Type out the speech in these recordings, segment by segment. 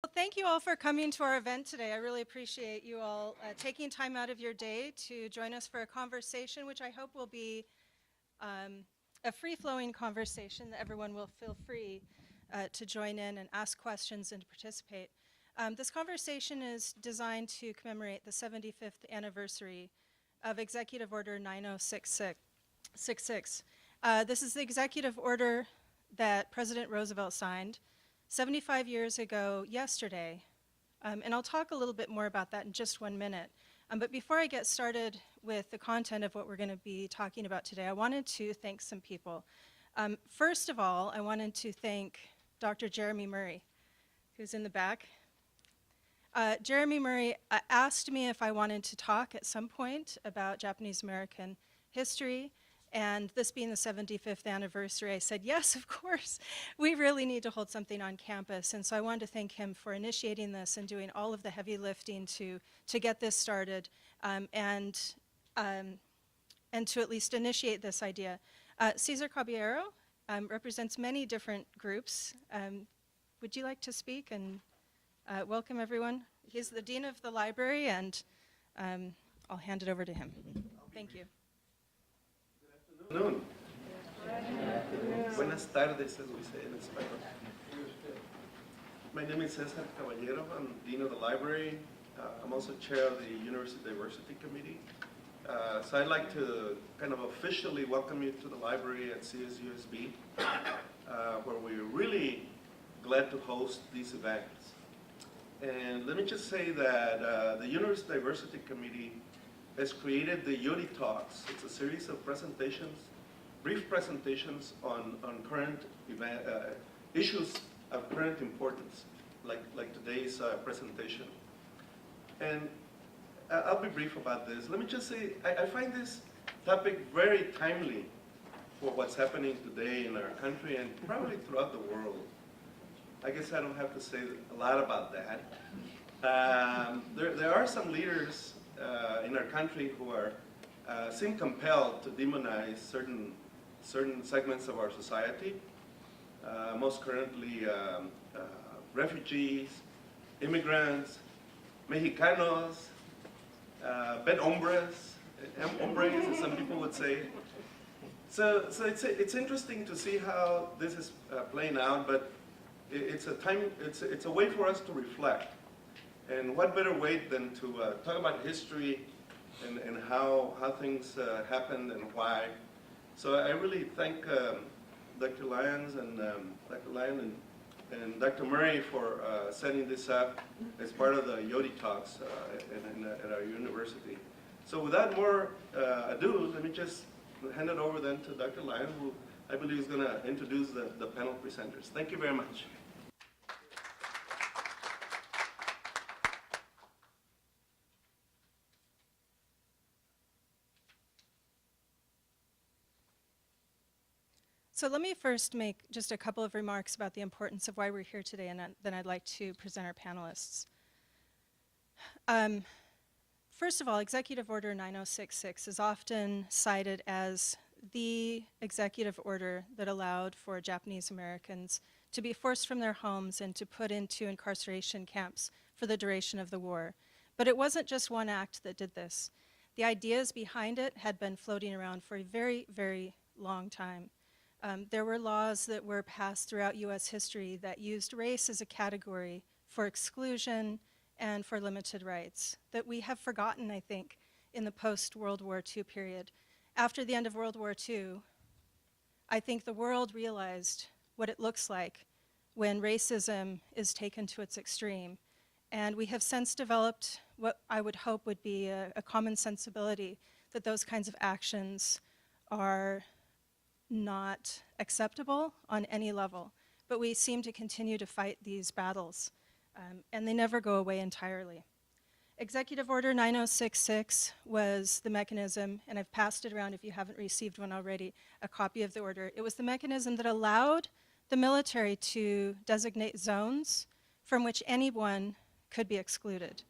Well, thank you all for coming to our event today. I really appreciate you all taking time out of your day to join us for a conversation, which I hope will be a free-flowing conversation that everyone will feel free to join in and ask questions and to participate. This conversation is designed to commemorate the 75th anniversary of Executive Order 9066. This is the executive order that President Roosevelt signed 75 years ago yesterday, and I'll talk a little bit more about that in just 1 minute. But before I get started with the content of what we're going to be talking about today, I wanted to thank some people. First of all, I wanted to thank Dr. Jeremy Murray, who's in the back. Jeremy Murray asked me if I wanted to talk at some point about Japanese American history, and this being the 75th anniversary, I said, yes, of course. We really need to hold something on campus. And so I wanted to thank him for initiating this and doing all of the heavy lifting to get this started and to at least initiate this idea. Cesar Caballero represents many different groups. Would you like to speak and welcome everyone? He's the Dean of the Library, and I'll hand it over to him. Thank you. Good afternoon. Buenas tardes, as we say in Spanish. My name is Cesar Caballero. I'm Dean of the Library. I'm also chair of the University Diversity Committee. So I'd like to kind of officially welcome you to the library at CSUSB, where we're really glad to host these events. And let me just say that the University Diversity Committee has created the Yotie Talks. It's a series of presentations, brief presentations on current issues of current importance, like today's presentation. And I'll be brief about this. Let me just say, I find this topic very timely for what's happening today in our country and probably throughout the world. I guess I don't have to say a lot about that. There are some leaders in our country who seem compelled to demonize certain segments of our society. Most currently, refugees, immigrants, Mexicanos, bed hombres, as some people would say. So it's interesting to see how this is playing out, but it's a way for us to reflect. And what better way than to talk about history and how things happened and why. So I really thank Dr. Lyon and Dr. Murray for setting this up as part of the Yotie Talks at our university. So without more ado, let me just hand it over then to Dr. Lyon, who I believe is going to introduce the panel presenters. Thank you very much. So let me first make just a couple of remarks about the importance of why we're here today, and then I'd like to present our panelists. First of all, Executive Order 9066 is often cited as the executive order that allowed for Japanese Americans to be forced from their homes and to put into incarceration camps for the duration of the war. But it wasn't just one act that did this. The ideas behind it had been floating around for a very, very long time. There were laws that were passed throughout U.S. history that used race as a category for exclusion and for limited rights that we have forgotten, I think, in the post-World War II period. After the end of World War II, I think the world realized what it looks like when racism is taken to its extreme. And we have since developed what I would hope would be a common sensibility that those kinds of actions are not acceptable on any level, but we seem to continue to fight these battles, and they never go away entirely. Executive Order 9066 was the mechanism, and I've passed it around if you haven't received one already, a copy of the order. It was the mechanism that allowed the military to designate zones from which anyone could be excluded.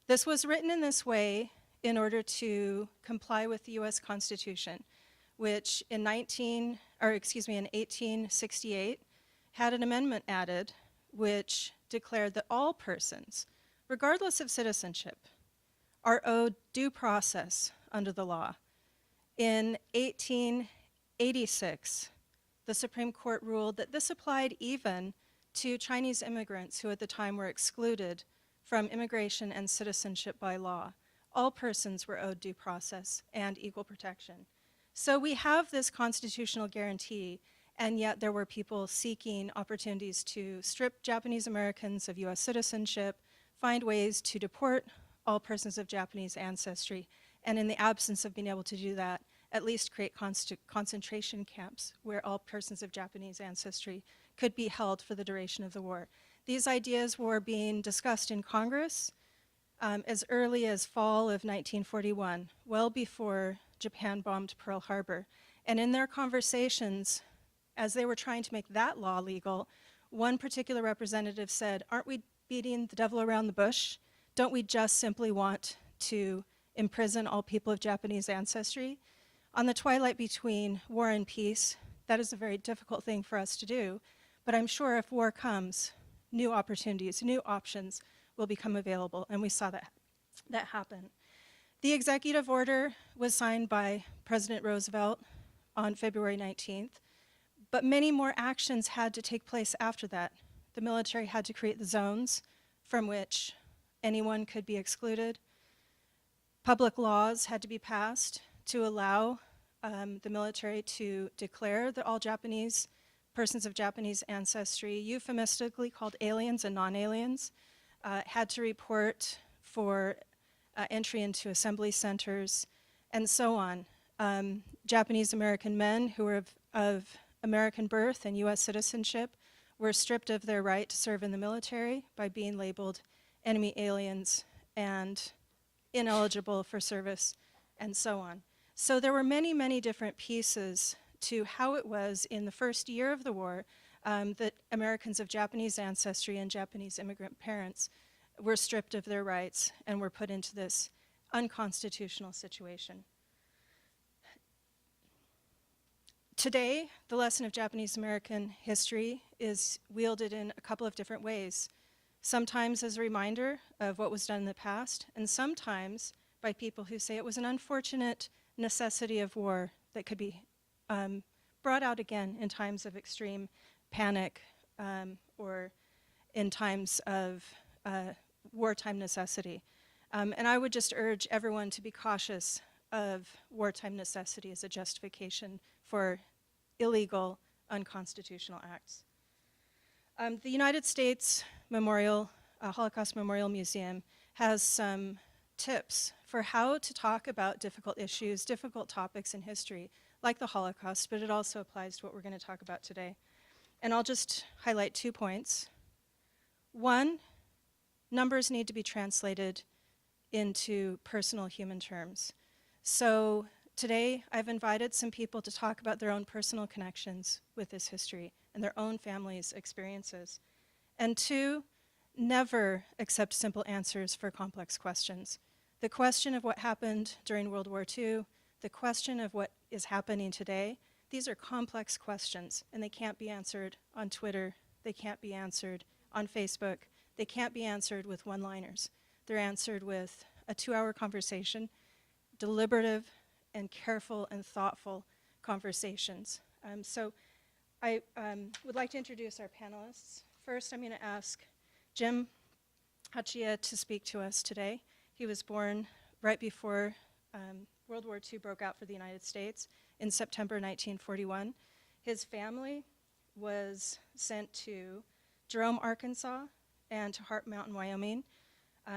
This was written in this way in order to comply with the U.S. Constitution, which in 1868 had an amendment added which declared that all persons, regardless of citizenship, are owed due process under the law. In 1886, the Supreme Court ruled that this applied even to Chinese immigrants who at the time were excluded from immigration and citizenship by law. All persons were owed due process and equal protection. So we have this constitutional guarantee, and yet there were people seeking opportunities to strip Japanese Americans of US citizenship, find ways to deport all persons of Japanese ancestry, and in the absence of being able to do that, at least create concentration camps where all persons of Japanese ancestry could be held for the duration of the war. These ideas were being discussed in Congress as early as fall of 1941, well before Japan bombed Pearl Harbor. And in their conversations, as they were trying to make that law legal, one particular representative said, "Aren't we beating the devil around the bush? Don't we just simply want to imprison all people of Japanese ancestry?" On the twilight between war and peace, that is a very difficult thing for us to do, but I'm sure if war comes, new opportunities, new options will become available, and we saw that happen. The executive order was signed by President Roosevelt on February 19th, but many more actions had to take place after that. The military had to create the zones from which anyone could be excluded. Public laws had to be passed to allow the military to declare that all Japanese persons of Japanese ancestry, euphemistically called aliens and non-aliens, had to report for entry into assembly centers, and so on. Japanese American men who were of American birth and US citizenship were stripped of their right to serve in the military by being labeled enemy aliens and ineligible for service, and so on. So there were many, many different pieces to how it was in the first year of the war that Americans of Japanese ancestry and Japanese immigrant parents were stripped of their rights and were put into this unconstitutional situation. Today, the lesson of Japanese American history is wielded in a couple of different ways. Sometimes as a reminder of what was done in the past, and sometimes by people who say it was an unfortunate necessity of war that could be brought out again in times of extreme panic or in times of wartime necessity. And I would just urge everyone to be cautious of wartime necessity as a justification for illegal, unconstitutional acts. The United States Holocaust Memorial Museum has some tips for how to talk about difficult issues, difficult topics in history, like the Holocaust, but it also applies to what we're going to talk about today. And I'll just highlight 2 points. One, numbers need to be translated into personal human terms. So today, I've invited some people to talk about their own personal connections with this history and their own families' experiences. And 2, never accept simple answers for complex questions. The question of what happened during World War II, the question of what is happening today, these are complex questions, and they can't be answered on Twitter, they can't be answered on Facebook, they can't be answered with one-liners. They're answered with a 2-hour conversation, deliberative and careful and thoughtful conversations. So I would like to introduce our panelists. First, I'm going to ask Jim Hachiya to speak to us today. He was born right before World War II broke out for the United States in September 1941. His family was sent to Jerome, Arkansas, and to Hart Mountain, Wyoming.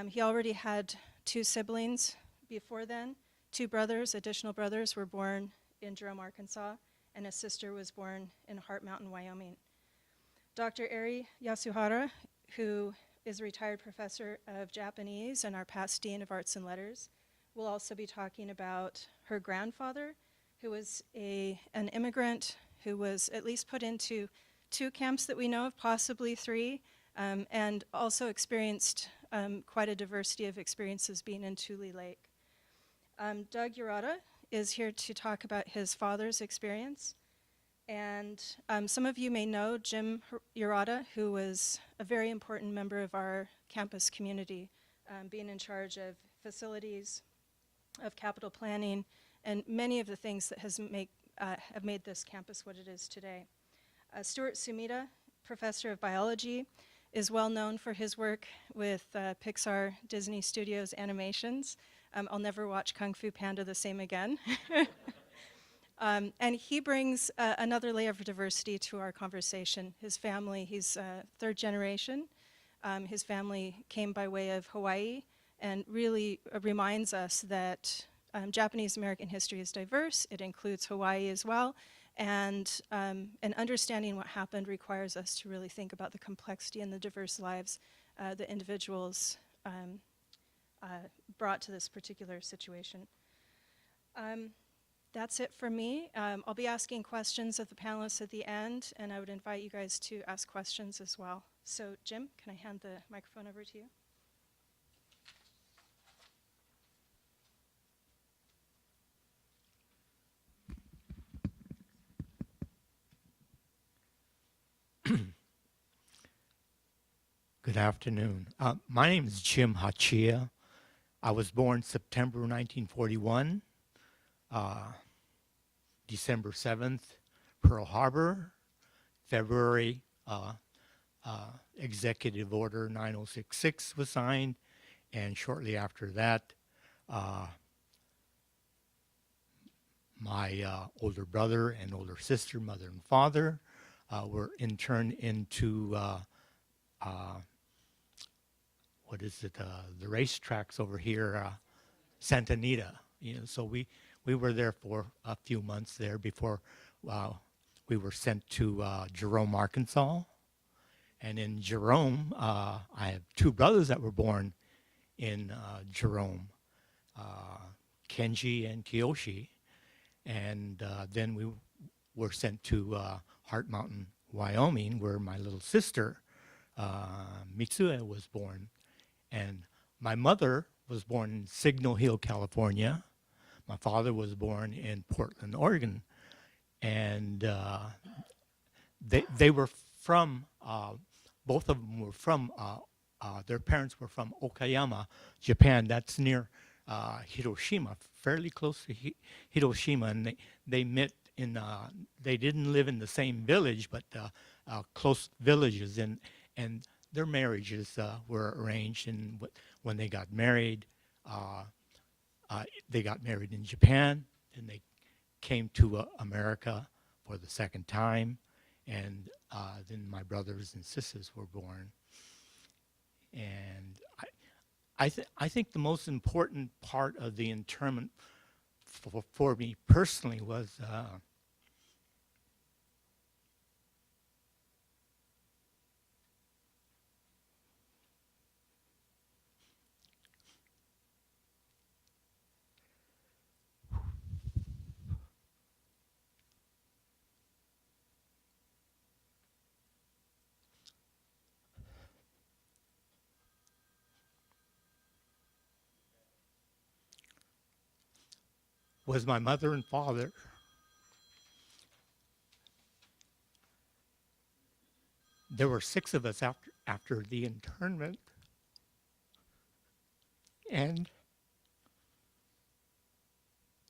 He already had 2 siblings before then. 2 brothers, additional brothers, were born in Jerome, Arkansas, and a sister was born in Hart Mountain, Wyoming. Dr. Eri Yasuhara, who is a retired professor of Japanese and our past Dean of Arts and Letters, will also be talking about her grandfather, who was an immigrant who was at least put into 2 camps that we know of, possibly 3, and also experienced quite a diversity of experiences being in Tule Lake. Doug Urata is here to talk about his father's experience. And some of you may know Jim Urata, who was a very important member of our campus community, being in charge of facilities, of capital planning, and many of the things that have made this campus what it is today. Stuart Sumida, professor of biology, is well known for his work with Pixar Disney Studios animations. I'll never watch Kung Fu Panda the same again. And he brings another layer of diversity to our conversation. His family, he's third generation. His family came by way of Hawaii and really reminds us that Japanese American history is diverse. It includes Hawaii as well. And understanding what happened requires us to really think about the complexity and the diverse lives the individuals brought to this particular situation. That's it for me. I'll be asking questions of the panelists at the end, and I would invite you guys to ask questions as well. So, Jim, can I hand the microphone over to you? Good afternoon. My name is Jim Hachiya. I was born September 1941, December 7th, Pearl Harbor, February, Executive Order 9066 was signed, and shortly after that, my older brother and older sister, mother and father, were interned into the racetracks over here, Santa Anita. So we were there for a few months there before we were sent to Jerome, Arkansas. And in Jerome, I have two brothers that were born in Jerome, Kenji and Kiyoshi. And then we were sent to Heart Mountain, Wyoming, where my little sister, Mitsue, was born. And my mother was born in Signal Hill, California. My father was born in Portland, Oregon. And they were from, both of them were from, their parents were from Okayama, Japan. That's near Hiroshima, fairly close to Hiroshima. And they met in, they didn't live in the same village, but close villages. And their marriages were arranged, and when they got married in Japan, and they came to America for the second time, and then my brothers and sisters were born. And I think the most important part of the internment for me personally was my mother and father. There were 6 of us after the internment, and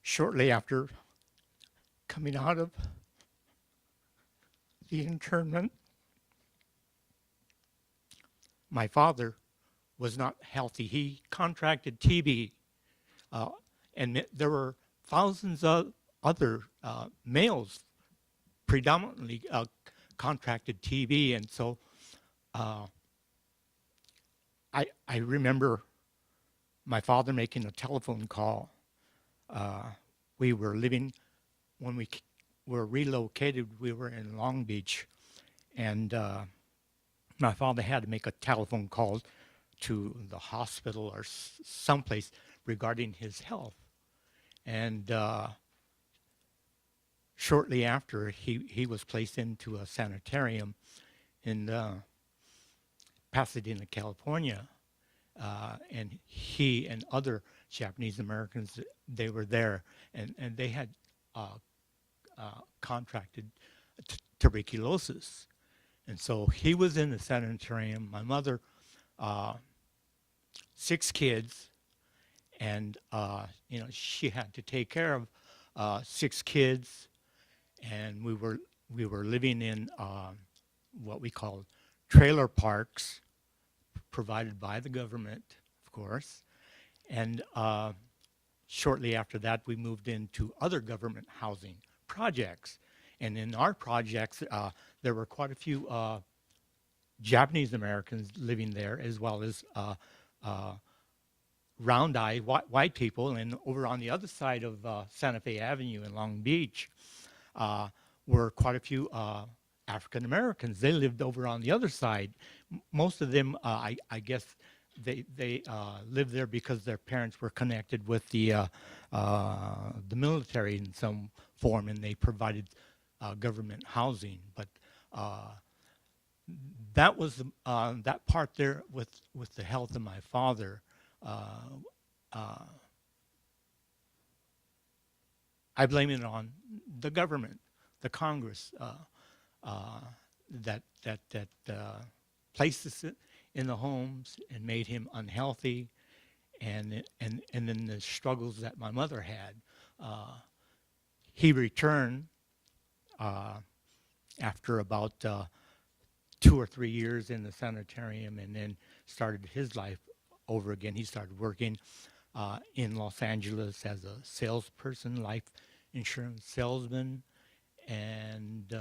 shortly after coming out of the internment, my father was not healthy. He contracted TB, and there were thousands of other males predominantly contracted TB, and so I remember my father making a telephone call. We were living, when we were relocated, we were in Long Beach, and my father had to make a telephone call to the hospital or someplace regarding his health. And shortly after, he was placed into a sanitarium in Pasadena, California. And he and other Japanese Americans, they were there, and they had contracted tuberculosis. And so he was in the sanitarium. My mother, 6 kids, and she had to take care of 6 kids, and we were living in what we call trailer parks, provided by the government, of course. And shortly after that, we moved into other government housing projects. And in our projects, there were quite a few Japanese Americans living there, as well as round-eyed white people. And over on the other side of Santa Fe Avenue in Long Beach were quite a few African Americans. They lived over on the other side. Most of them, I guess, they lived there because their parents were connected with the military in some form, and they provided government housing. But that was that part there with the health of my father. I blame it on the government, the Congress, that placed us in the homes and made him unhealthy, and then the struggles that my mother had. He returned after about 2 or 3 years in the sanitarium, and then started his life over again. He started working in Los Angeles as a salesperson, life insurance salesman, and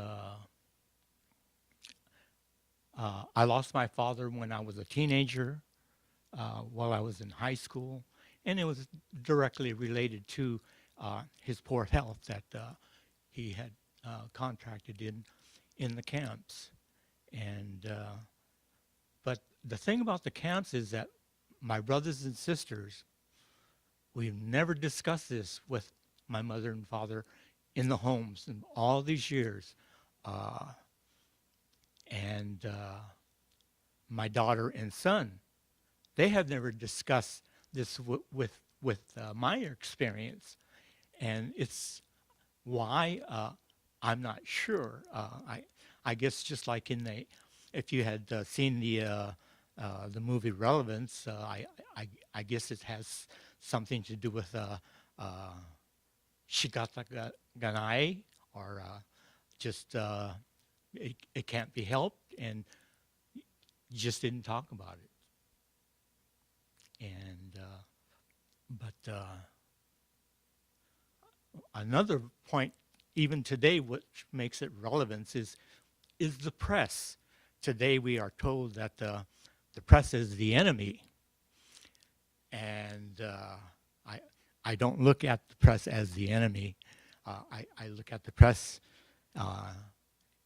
I lost my father when I was a teenager, while I was in high school, and it was directly related to his poor health that he had contracted in the camps. And but the thing about the camps is that my brothers and sisters, we've never discussed this with my mother and father in the homes in all these years. And my daughter and son, they have never discussed this with my experience. And it's why I'm not sure. I guess just like if you had seen the movie Relevance, I guess it has something to do with Shigata Ganai, or just it can't be helped, and you just didn't talk about it. And but another point, even today, which makes it relevant is the press. Today we are told that the press is the enemy, and I don't look at the press as the enemy. I look at the press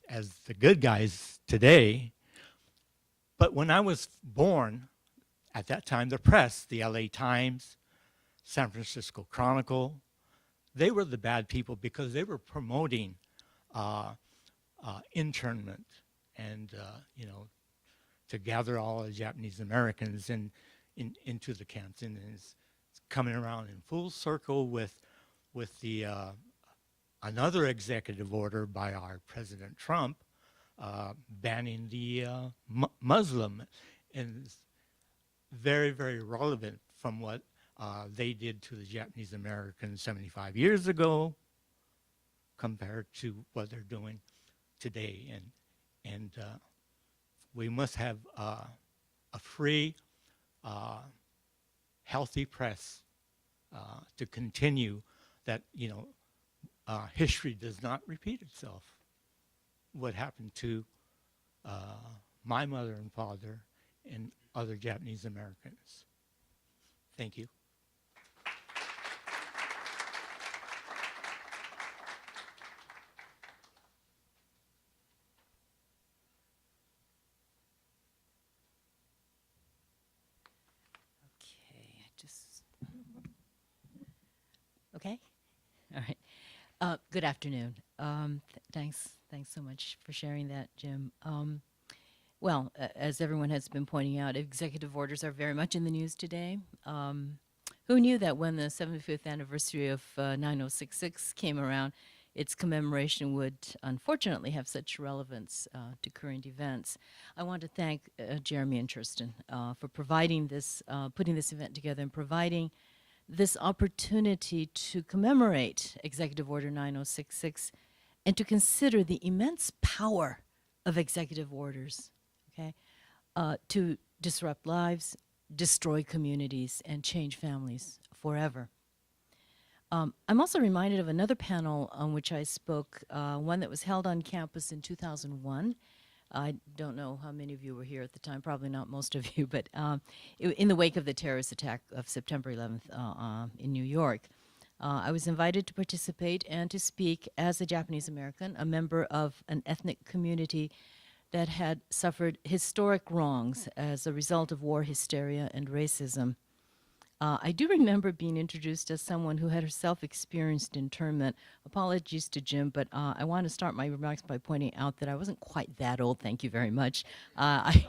as the good guys today. But when I was born, at that time, the press, the LA Times, San Francisco Chronicle, they were the bad people because they were promoting internment and to gather all the Japanese Americans into the camps. And it's coming around in full circle with the another executive order by our President Trump banning the Muslim, and it's very, very relevant from what they did to the Japanese Americans 75 years ago compared to what they're doing today. And we must have a free, healthy press to continue that, history does not repeat itself. What happened to my mother and father and other Japanese Americans. Thank you. Okay. All right. Good afternoon. Thanks so much for sharing that, Jim. Well, as everyone has been pointing out, executive orders are very much in the news today. Who knew that when the 75th anniversary of 9066 came around, its commemoration would unfortunately have such relevance to current events. I want to thank Jeremy and Cherstin for providing this, putting this event together and providing this opportunity to commemorate Executive Order 9066 and to consider the immense power of executive orders, okay, to disrupt lives, destroy communities, and change families forever. I'm also reminded of another panel on which I spoke, one that was held on campus in 2001. I don't know how many of you were here at the time, probably not most of you, but in the wake of the terrorist attack of September 11th in New York. I was invited to participate and to speak as a Japanese American, a member of an ethnic community that had suffered historic wrongs as a result of war hysteria and racism. I do remember being introduced as someone who had herself experienced internment. Apologies to Jim, but I want to start my remarks by pointing out that I wasn't quite that old. Thank you very much. I'm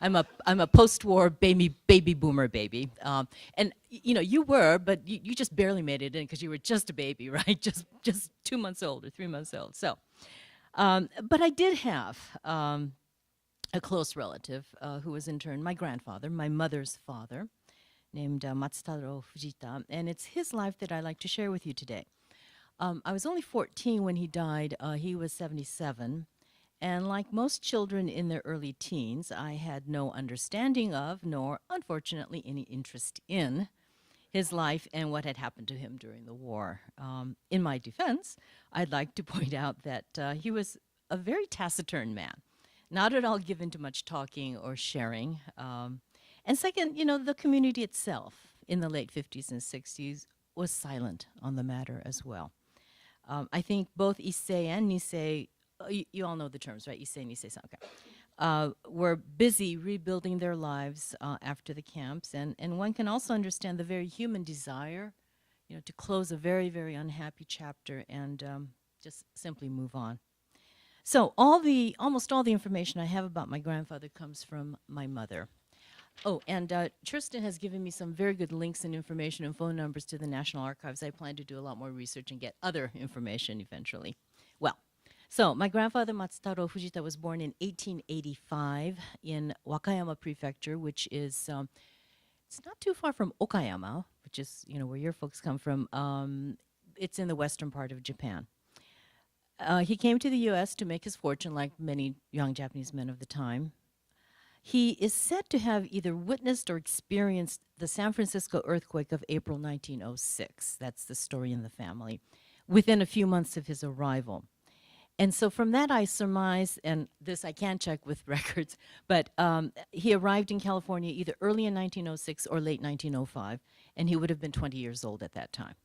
a post-war baby boomer baby, and you know you were, but you just barely made it in because you were just a baby, right? Just 2 months old or 3 months old. So, but I did have a close relative who was interned, my grandfather, my mother's father, named Matsutaro Fujita, and it's his life that I'd like to share with you today. I was only 14 when he died. He was 77, and like most children in their early teens, I had no understanding of, nor, unfortunately, any interest in his life and what had happened to him during the war. In my defense, I'd like to point out that he was a very taciturn man, not at all given to much talking or sharing. And second, you know, the community itself in the late 50s and 60s was silent on the matter as well. I think both Issei and Nisei, you all know the terms, right? Issei, Nisei, okay. Were busy rebuilding their lives after the camps. And one can also understand the very human desire, you know, to close a very, very unhappy chapter and just simply move on. So almost all the information I have about my grandfather comes from my mother. Oh, and Cherstin has given me some very good links and information and phone numbers to the National Archives. I plan to do a lot more research and get other information eventually. Well, so my grandfather Matsutaro Fujita was born in 1885 in Wakayama Prefecture, which is, it's not too far from Okayama, which is, you know, where your folks come from. It's in the western part of Japan. He came to the U.S. to make his fortune like many young Japanese men of the time. He is said to have either witnessed or experienced the San Francisco earthquake of April 1906. That's the story in the family, within a few months of his arrival. And so from that I surmise, and this I can check with records, but he arrived in California either early in 1906 or late 1905, and he would have been 20 years old at that time.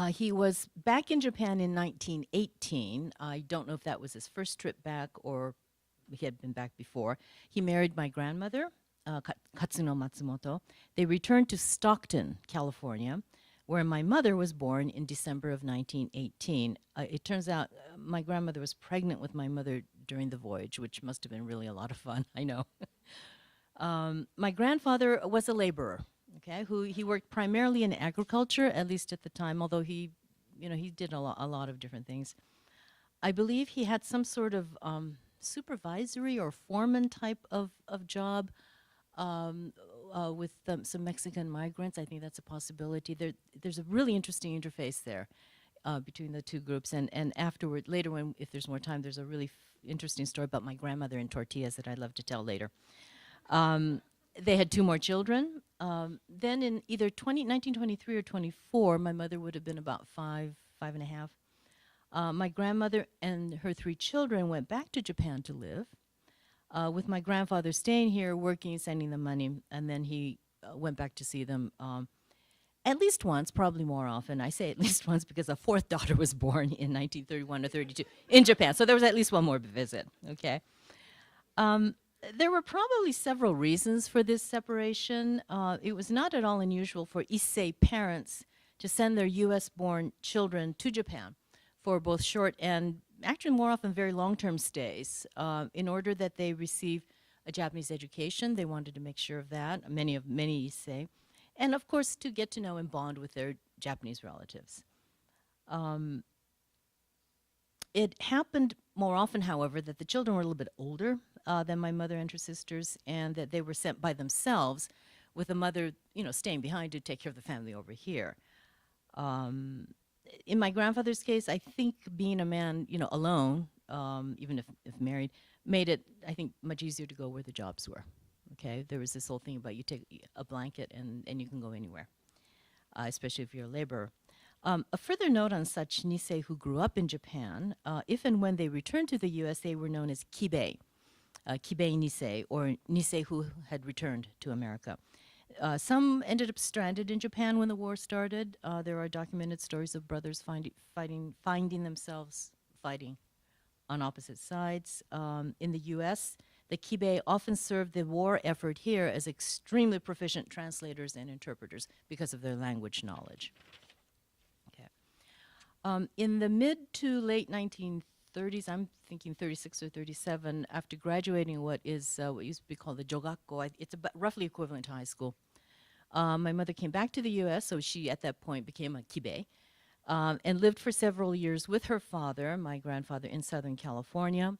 He was back in Japan in 1918. I don't know if that was his first trip back or he had been back before. He married my grandmother, Katsuno Matsumoto. They returned to Stockton, California, where my mother was born in December of 1918. It turns out my grandmother was pregnant with my mother during the voyage, which must have been really a lot of fun, I know. My grandfather was a laborer, okay, he worked primarily in agriculture, at least at the time, although he did a lot of different things. I believe he had some sort of supervisory or foreman type of job with some Mexican migrants. I think that's a possibility. There's a really interesting interface there between the two groups. And afterward, later, if there's more time, there's a really interesting story about my grandmother and tortillas that I'd love to tell later. They had 2 more children. Then in either 1923 or 24, my mother would have been about 5 and a half. My grandmother and her 3 children went back to Japan to live, with my grandfather staying here, working, sending them money, and then he went back to see them at least once, probably more often. I say at least once because a 4th daughter was born in 1931 or 32 in Japan, so there was at least one more visit, okay? There were probably several reasons for this separation. It was not at all unusual for Issei parents to send their U.S.-born children to Japan for both short and actually more often very long-term stays in order that they receive a Japanese education. They wanted to make sure of that, many Issei, and of course to get to know and bond with their Japanese relatives. Um, it happened more often, however, that the children were a little bit older than my mother and her sisters, and that they were sent by themselves, with the mother, staying behind to take care of the family over here. Um, in my grandfather's case, I think being a man, alone, even if married, made it, I think, much easier to go where the jobs were. Okay, there was this whole thing about you take a blanket and you can go anywhere, especially if you're a laborer. A further note on such Nisei who grew up in Japan, if and when they returned to the U.S., they were known as Kibei, Kibei Nisei, or Nisei who had returned to America. Some ended up stranded in Japan when the war started. There are documented stories of brothers finding themselves fighting on opposite sides. In the U.S., the Kibei often served the war effort here as extremely proficient translators and interpreters because of their language knowledge. Okay. In the mid to late 1930s, I'm thinking 36 or 37, after graduating what used to be called the Jogakko, it's about roughly equivalent to high school. My mother came back to the U.S., so she at that point became a Kibei, and lived for several years with her father, my grandfather, in Southern California.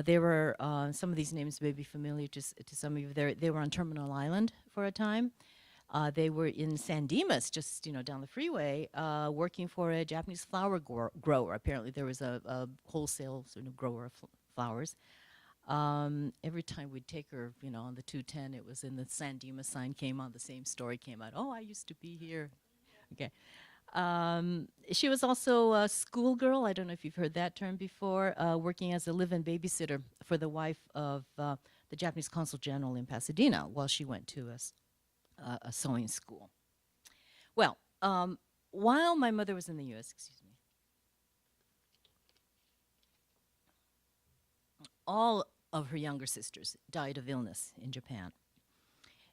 They were, some of these names may be familiar to some of you. They were on Terminal Island for a time. They were in San Dimas, just down the freeway, working for a Japanese flower grower. Apparently, there was a wholesale sort of grower of flowers. Every time we'd take her, on the 210, it was in the San Dimas sign came on, the same story came out. Oh, I used to be here. Okay. She was also a schoolgirl. I don't know if you've heard that term before, working as a live-in babysitter for the wife of the Japanese consul general in Pasadena while she went to a sewing school. Well, while my mother was in the U.S., all of her younger sisters died of illness in Japan.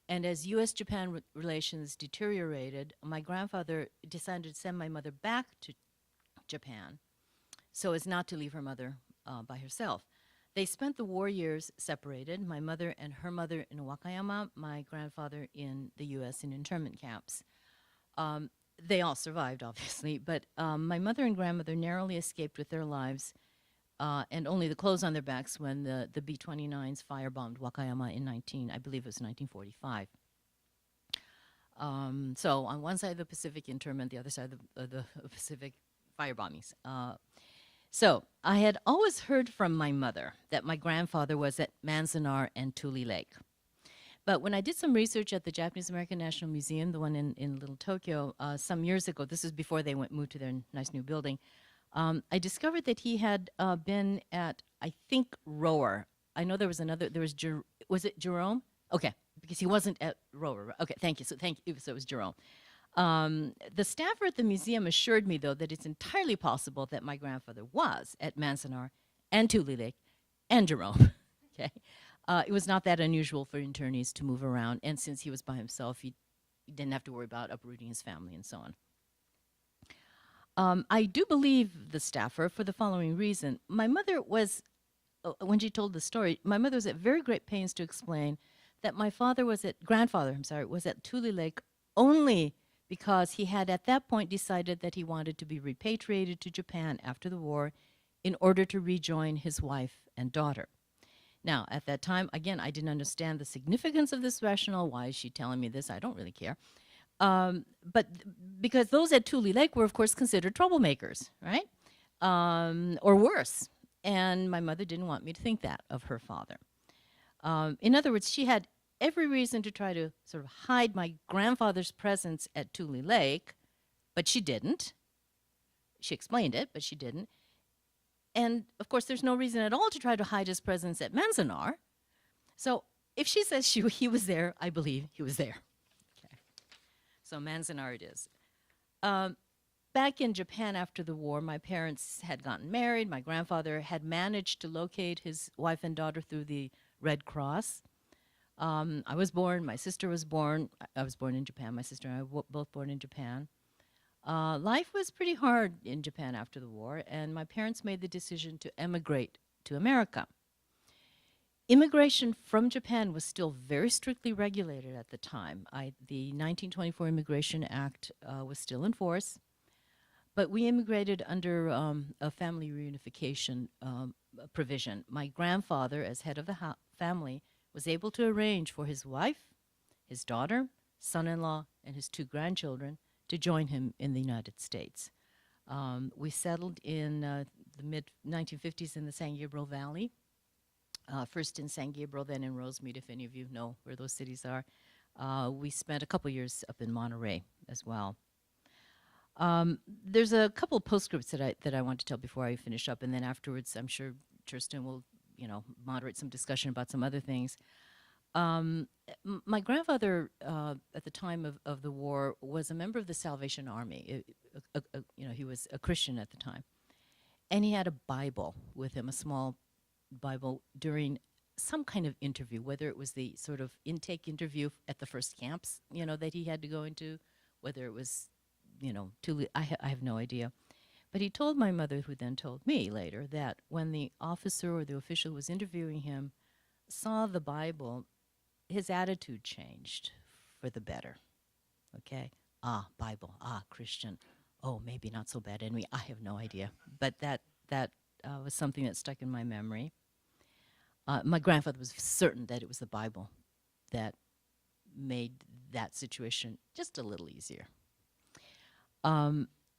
And as U.S.-Japan relations deteriorated, my grandfather decided to send my mother back to Japan so as not to leave her mother by herself. They spent the war years separated, my mother and her mother in Wakayama, my grandfather in the U.S. in internment camps. They all survived, obviously, but my mother and grandmother narrowly escaped with their lives and only the clothes on their backs when the B-29s firebombed Wakayama in I believe it was 1945. So on one side of the Pacific internment, the other side of the Pacific firebombings. So I had always heard from my mother that my grandfather was at Manzanar and Tule Lake. But when I did some research at the Japanese American National Museum, the one in Little Tokyo, some years ago, this is before they moved to their nice new building, I discovered that he had been at, I think, Rower. I know there was another, was it Jerome? Okay, because he wasn't at Rower. Okay, thank you. So it was Jerome. The staffer at the museum assured me, though, that it's entirely possible that my grandfather was at Manzanar and Tule Lake and Jerome. Okay, it was not that unusual for internees to move around, and since he was by himself, he didn't have to worry about uprooting his family and so on. I do believe the staffer for the following reason. My mother was, when she told the story, my mother was at very great pains to explain that my grandfather was at Tule Lake only because he had at that point decided that he wanted to be repatriated to Japan after the war in order to rejoin his wife and daughter. Now, at that time, again, I didn't understand the significance of this rationale. Why is she telling me this? I don't really care. But because those at Tule Lake were, of course, considered troublemakers, right? Or worse. And my mother didn't want me to think that of her father. In other words, she had every reason to try to sort of hide my grandfather's presence at Tule Lake, but she didn't. She explained it, but she didn't. And, of course, there's no reason at all to try to hide his presence at Manzanar. So if she says he was there, I believe he was there. So Manzanar it is. Back in Japan after the war, my parents had gotten married. My grandfather had managed to locate his wife and daughter through the Red Cross. I was born, my sister was born. I was born in Japan. My sister and I were both born in Japan. Life was pretty hard in Japan after the war, and my parents made the decision to emigrate to America. Immigration from Japan was still very strictly regulated at the time. The 1924 Immigration Act was still in force, but we immigrated under a family reunification provision. My grandfather, as head of the family, was able to arrange for his wife, his daughter, son-in-law, and his 2 grandchildren to join him in the United States. We settled in the mid-1950s in the San Gabriel Valley, first in San Gabriel, then in Rosemead, if any of you know where those cities are. We spent a couple years up in Monterey as well. There's a couple of postscripts that I want to tell before I finish up, and then afterwards I'm sure Cherstin will, moderate some discussion about some other things. My grandfather, at the time of the war, was a member of the Salvation Army. He was a Christian at the time. And he had a Bible with him, a small Bible, during some kind of interview, whether it was the sort of intake interview at the first camps, that he had to go into, whether it was, I have no idea. But he told my mother, who then told me later, that when the officer or the official who was interviewing him saw the Bible, his attitude changed for the better. Okay? Bible. Christian. Oh, maybe not so bad enemy. I have no idea. But that was something that stuck in my memory. My grandfather was certain that it was the Bible that made that situation just a little easier.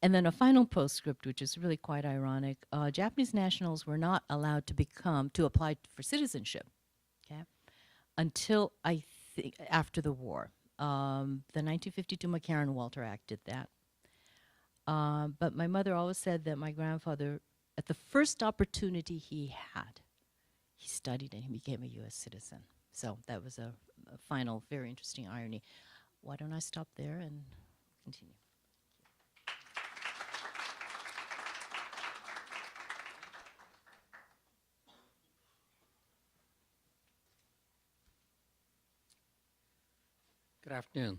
And then a final postscript, which is really quite ironic. Japanese nationals were not allowed to apply for citizenship, okay, until after the war. The 1952 McCarran-Walter Act did that. But my mother always said that my grandfather, at the first opportunity he had, he studied and he became a U.S. citizen. So that was a final, very interesting irony. Why don't I stop there and continue? Good afternoon.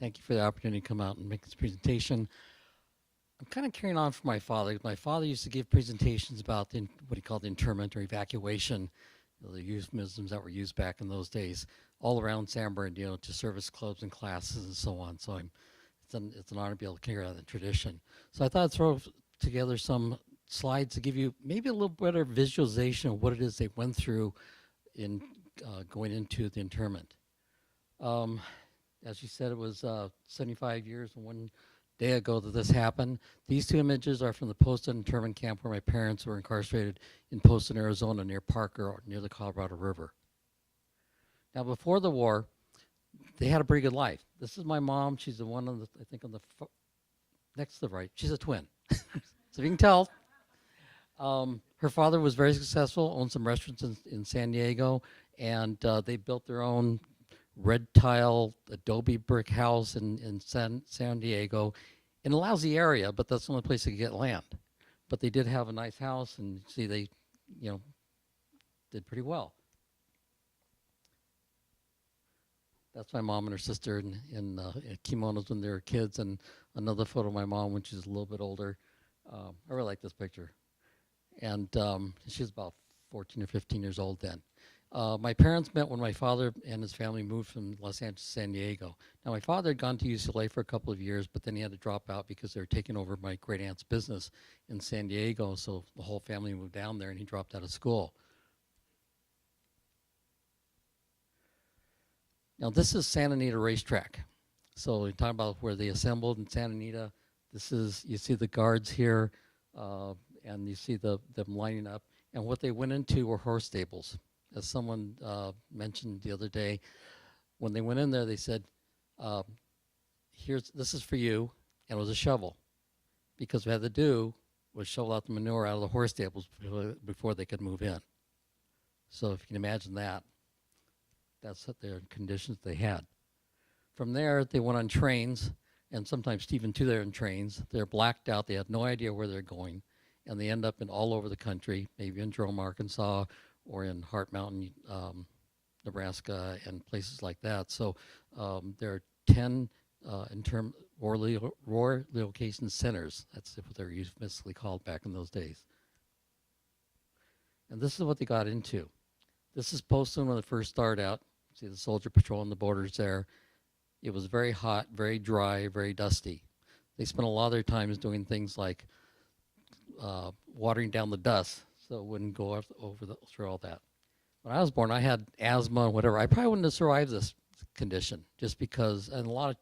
Thank you for the opportunity to come out and make this presentation. I'm kind of carrying on from my father. My father used to give presentations about what he called internment or evacuation, the euphemisms that were used back in those days, all around San Bernardino to service clubs and classes and so on. So it's an honor to be able to carry on the tradition. So I thought I'd throw together some slides to give you maybe a little better visualization of what it is they went through in going into the internment. As you said, it was 75 years and one day ago that this happened. These 2 images are from the Poston internment camp where my parents were incarcerated in Poston, Arizona, near Parker, or near the Colorado River. Now, before the war, they had a pretty good life. This is my mom. She's the one on the, I think, on the next to the right. She's a twin. So you can tell. Her father was very successful, owned some restaurants in San Diego, and they built their own red tile adobe brick house in San Diego in a lousy area, but that's the only place they could get land. But they did have a nice house, and see, they did pretty well. That's my mom and her sister in kimonos when they were kids, and another photo of my mom when she's a little bit older. I really like this picture. And she was about 14 or 15 years old then. My parents met when my father and his family moved from Los Angeles to San Diego. Now, my father had gone to UCLA for a couple of years, but then he had to drop out because they were taking over my great-aunt's business in San Diego, so the whole family moved down there, and he dropped out of school. Now, this is Santa Anita Racetrack. So we're talking about where they assembled in Santa Anita. This is, you see the guards here, and you see them lining up. And what they went into were horse stables. As someone mentioned the other day, when they went in there, they said, this is for you, and it was a shovel. Because what we had to do was shovel out the manure out of the horse stables before they could move in. So if you can imagine that, that's what their conditions they had. From there, they went on trains, and sometimes even two they're in trains. They're blacked out. They had no idea where they're going, and they end up in all over the country, maybe in Jerome, Arkansas, or in Hart Mountain, Nebraska, and places like that. So there are 10 war relocation centers. That's what they were euphemistically called back in those days. And this is what they got into. This is Poston when they first started out. See the soldier patrolling the borders there. It was very hot, very dry, very dusty. They spent a lot of their times doing things like watering down the dust so it wouldn't go through all that. When I was born, I had asthma and whatever. I probably wouldn't have survived this condition just because, and a lot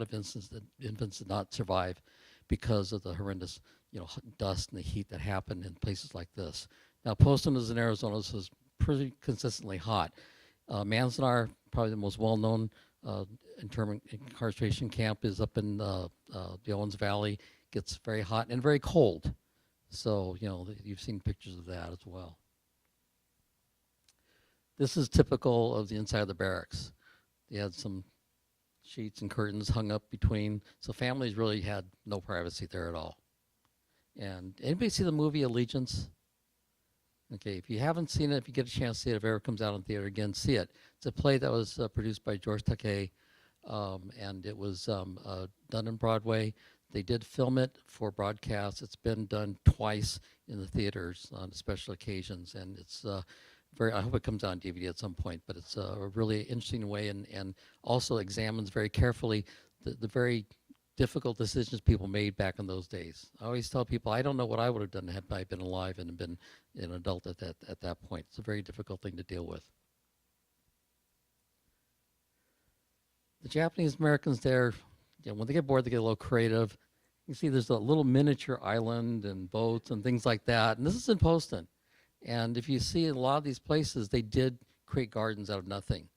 of instances that infants did not survive because of the horrendous, dust and the heat that happened in places like this. Now, Poston is in Arizona, so it's pretty consistently hot. Manzanar, probably the most well-known internment incarceration camp, is up in the Owens Valley. Gets very hot and very cold. So, you've seen pictures of that as well. This is typical of the inside of the barracks. They had some sheets and curtains hung up between, so families really had no privacy there at all. And anybody see the movie Allegiance? Okay, if you haven't seen it, if you get a chance to see it, if it ever comes out in theater again, see it. It's a play that was produced by George Takei, and it was done in Broadway. They did film it for broadcast. It's been done twice in the theaters on special occasions, and it's I hope it comes out on DVD at some point, but it's a really interesting way and also examines very carefully the very difficult decisions people made back in those days. I always tell people, I don't know what I would have done had I been alive and been an adult at that point. It's a very difficult thing to deal with. The Japanese Americans there, when they get bored, they get a little creative. You see there's a little miniature island and boats and things like that. And this is in Poston. And if you see a lot of these places, they did create gardens out of nothing.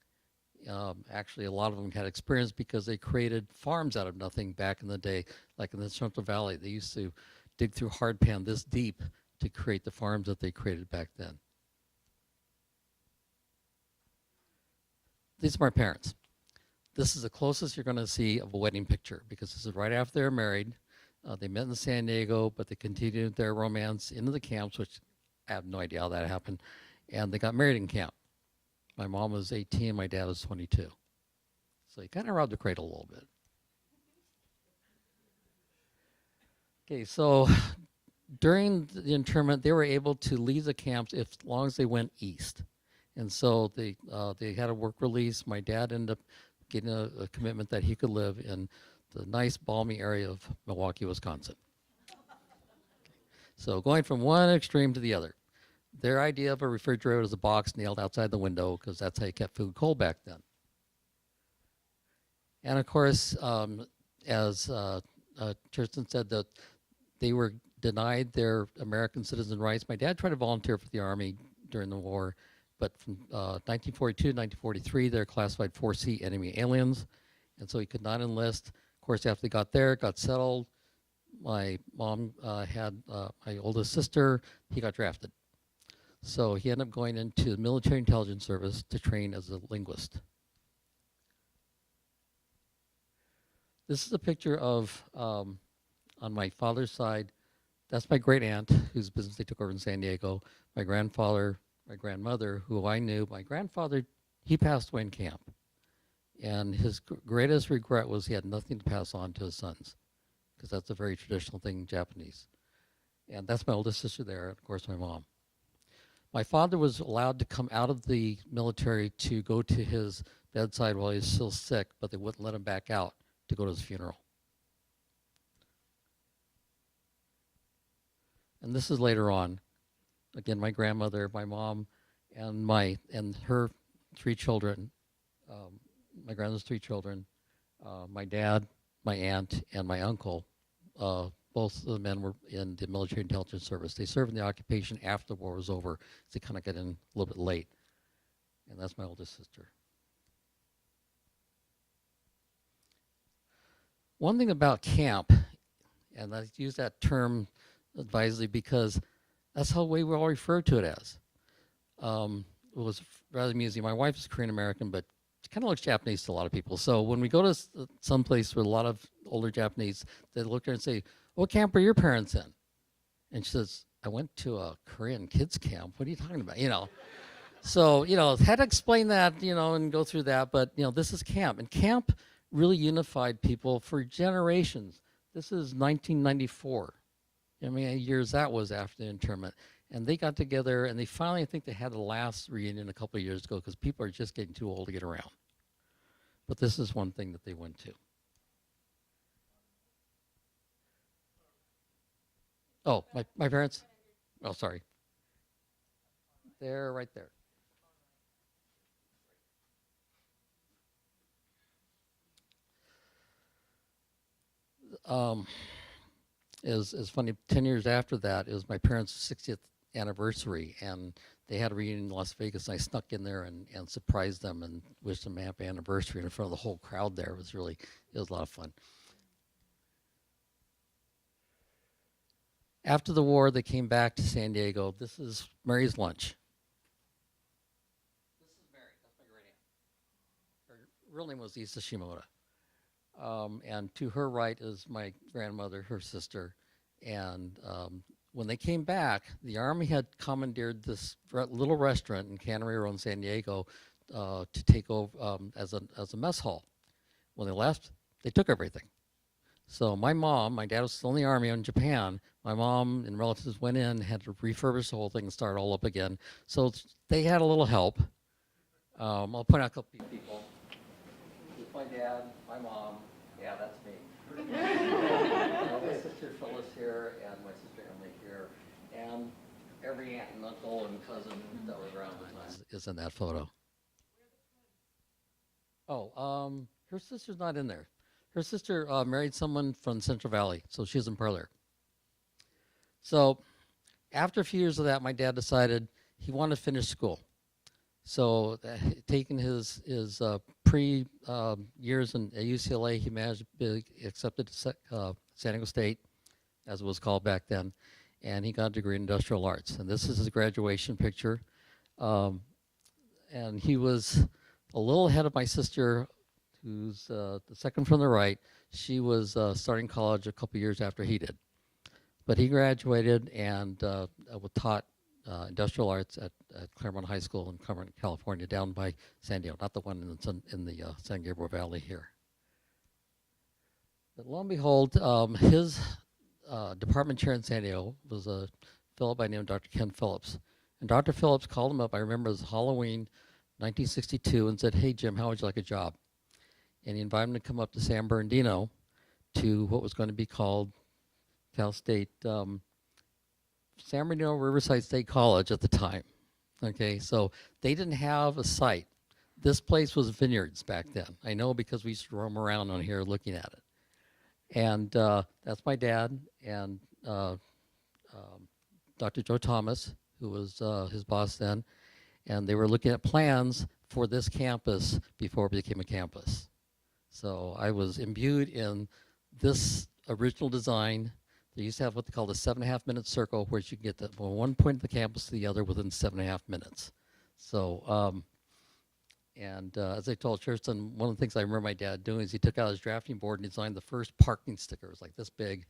Actually, a lot of them had experience because they created farms out of nothing back in the day, like in the Central Valley. They used to dig through hardpan this deep to create the farms that they created back then. These are my parents. This is the closest you're going to see of a wedding picture because this is right after they were married. They met in San Diego, but they continued their romance into the camps, which I have no idea how that happened. And they got married in camp. My mom was 18, my dad was 22. So he kind of robbed the cradle a little bit. Okay, so during the internment, they were able to leave the camps as long as they went east. And so they had a work release. My dad ended up getting a commitment that he could live in the nice, balmy area of Milwaukee, Wisconsin. So going from one extreme to the other. Their idea of a refrigerator was a box nailed outside the window because that's how you kept food cold back then. And of course, as Cherstin said, that they were denied their American citizen rights. My dad tried to volunteer for the Army during the war, but from 1942 to 1943, they're classified 4C enemy aliens, and so he could not enlist. Of course, after they got there, got settled, my mom had my oldest sister, he got drafted. So he ended up going into the military intelligence service to train as a linguist. This is a picture of, on my father's side, that's my great aunt, whose business they took over in San Diego. My grandfather, my grandmother, who I knew. My grandfather, he passed away in camp. And his greatest regret was he had nothing to pass on to his sons, because that's a very traditional thing in Japanese. And that's my oldest sister there, and of course my mom. My father was allowed to come out of the military to go to his bedside while he was still sick, but they wouldn't let him back out to go to his funeral. And this is later on. Again, my grandmother, my mom, and her 3 children. My grandmother's 3 children. My dad, my aunt, and my uncle. Both of the men were in the military intelligence service. They served in the occupation after the war was over. So they kind of got in a little bit late. And that's my oldest sister. One thing about camp, and I use that term advisedly because that's how we all refer to it as. It was rather amusing. My wife is Korean American, but she kind of looks Japanese to a lot of people. So when we go to some place with a lot of older Japanese, they look at her and say, "What camp are your parents in?" And she says, "I went to a Korean kids camp. What are you talking about?" So, had to explain that, and go through that. But, this is camp. And camp really unified people for generations. This is 1994. How many years that was after the internment. And they got together, and they finally, I think they had the last reunion a couple of years ago because people are just getting too old to get around. But this is one thing that they went to. Oh, my parents? Oh, sorry. They're right there. Is funny. 10 years after that is my parents' 60th anniversary, and they had a reunion in Las Vegas. And I snuck in there and surprised them and wished them a happy anniversary in front of the whole crowd there. It was a lot of fun. After the war, they came back to San Diego. This is Mary's lunch. This is Mary. That's my great aunt. Her real name was Isa Shimoda. And to her right is my grandmother, her sister. And when they came back, the Army had commandeered this little restaurant in Cannery Row in San Diego to take over as a mess hall. When they left, they took everything. So my dad was still in the Army in Japan. My mom and relatives went in, had to refurbish the whole thing and start all up again. So they had a little help. I'll point out a couple people. It's my dad, my mom. Yeah, that's me. My sister Phyllis here, and my sister Emily here, and every aunt and uncle and cousin that was around is in that photo. Oh, her sister's not in there. Her sister married someone from Central Valley, so she doesn't parlor. So after a few years of that, my dad decided he wanted to finish school. So taking his pre years at UCLA, he managed to be accepted to San Diego State, as it was called back then, and he got a degree in industrial arts. And this is his graduation picture. And he was a little ahead of my sister, who's the second from the right. She was starting college a couple years after he did. But he graduated and taught industrial arts at Claremont High School in Claremont, California, down by San Diego, not the one in the San Gabriel Valley here. But lo and behold, his department chair in San Diego was a fellow by the name of Dr. Ken Phillips. And Dr. Phillips called him up, I remember it was Halloween 1962, and said, "Hey, Jim, how would you like a job?" And he invited him to come up to San Bernardino to what was going to be called Cal State, San Bernardino Riverside State College at the time. Okay, so they didn't have a site. This place was vineyards back then. I know because we used to roam around on here looking at it. And that's my dad and Dr. Joe Thomas, who was his boss then. And they were looking at plans for this campus before it became a campus. So I was imbued in this original design. They used to have what they called a 7.5 minute circle, where you can get from one point of the campus to the other within 7.5 minutes. So, as I told Cherstin, one of the things I remember my dad doing is he took out his drafting board and designed the first parking sticker. It was like this big,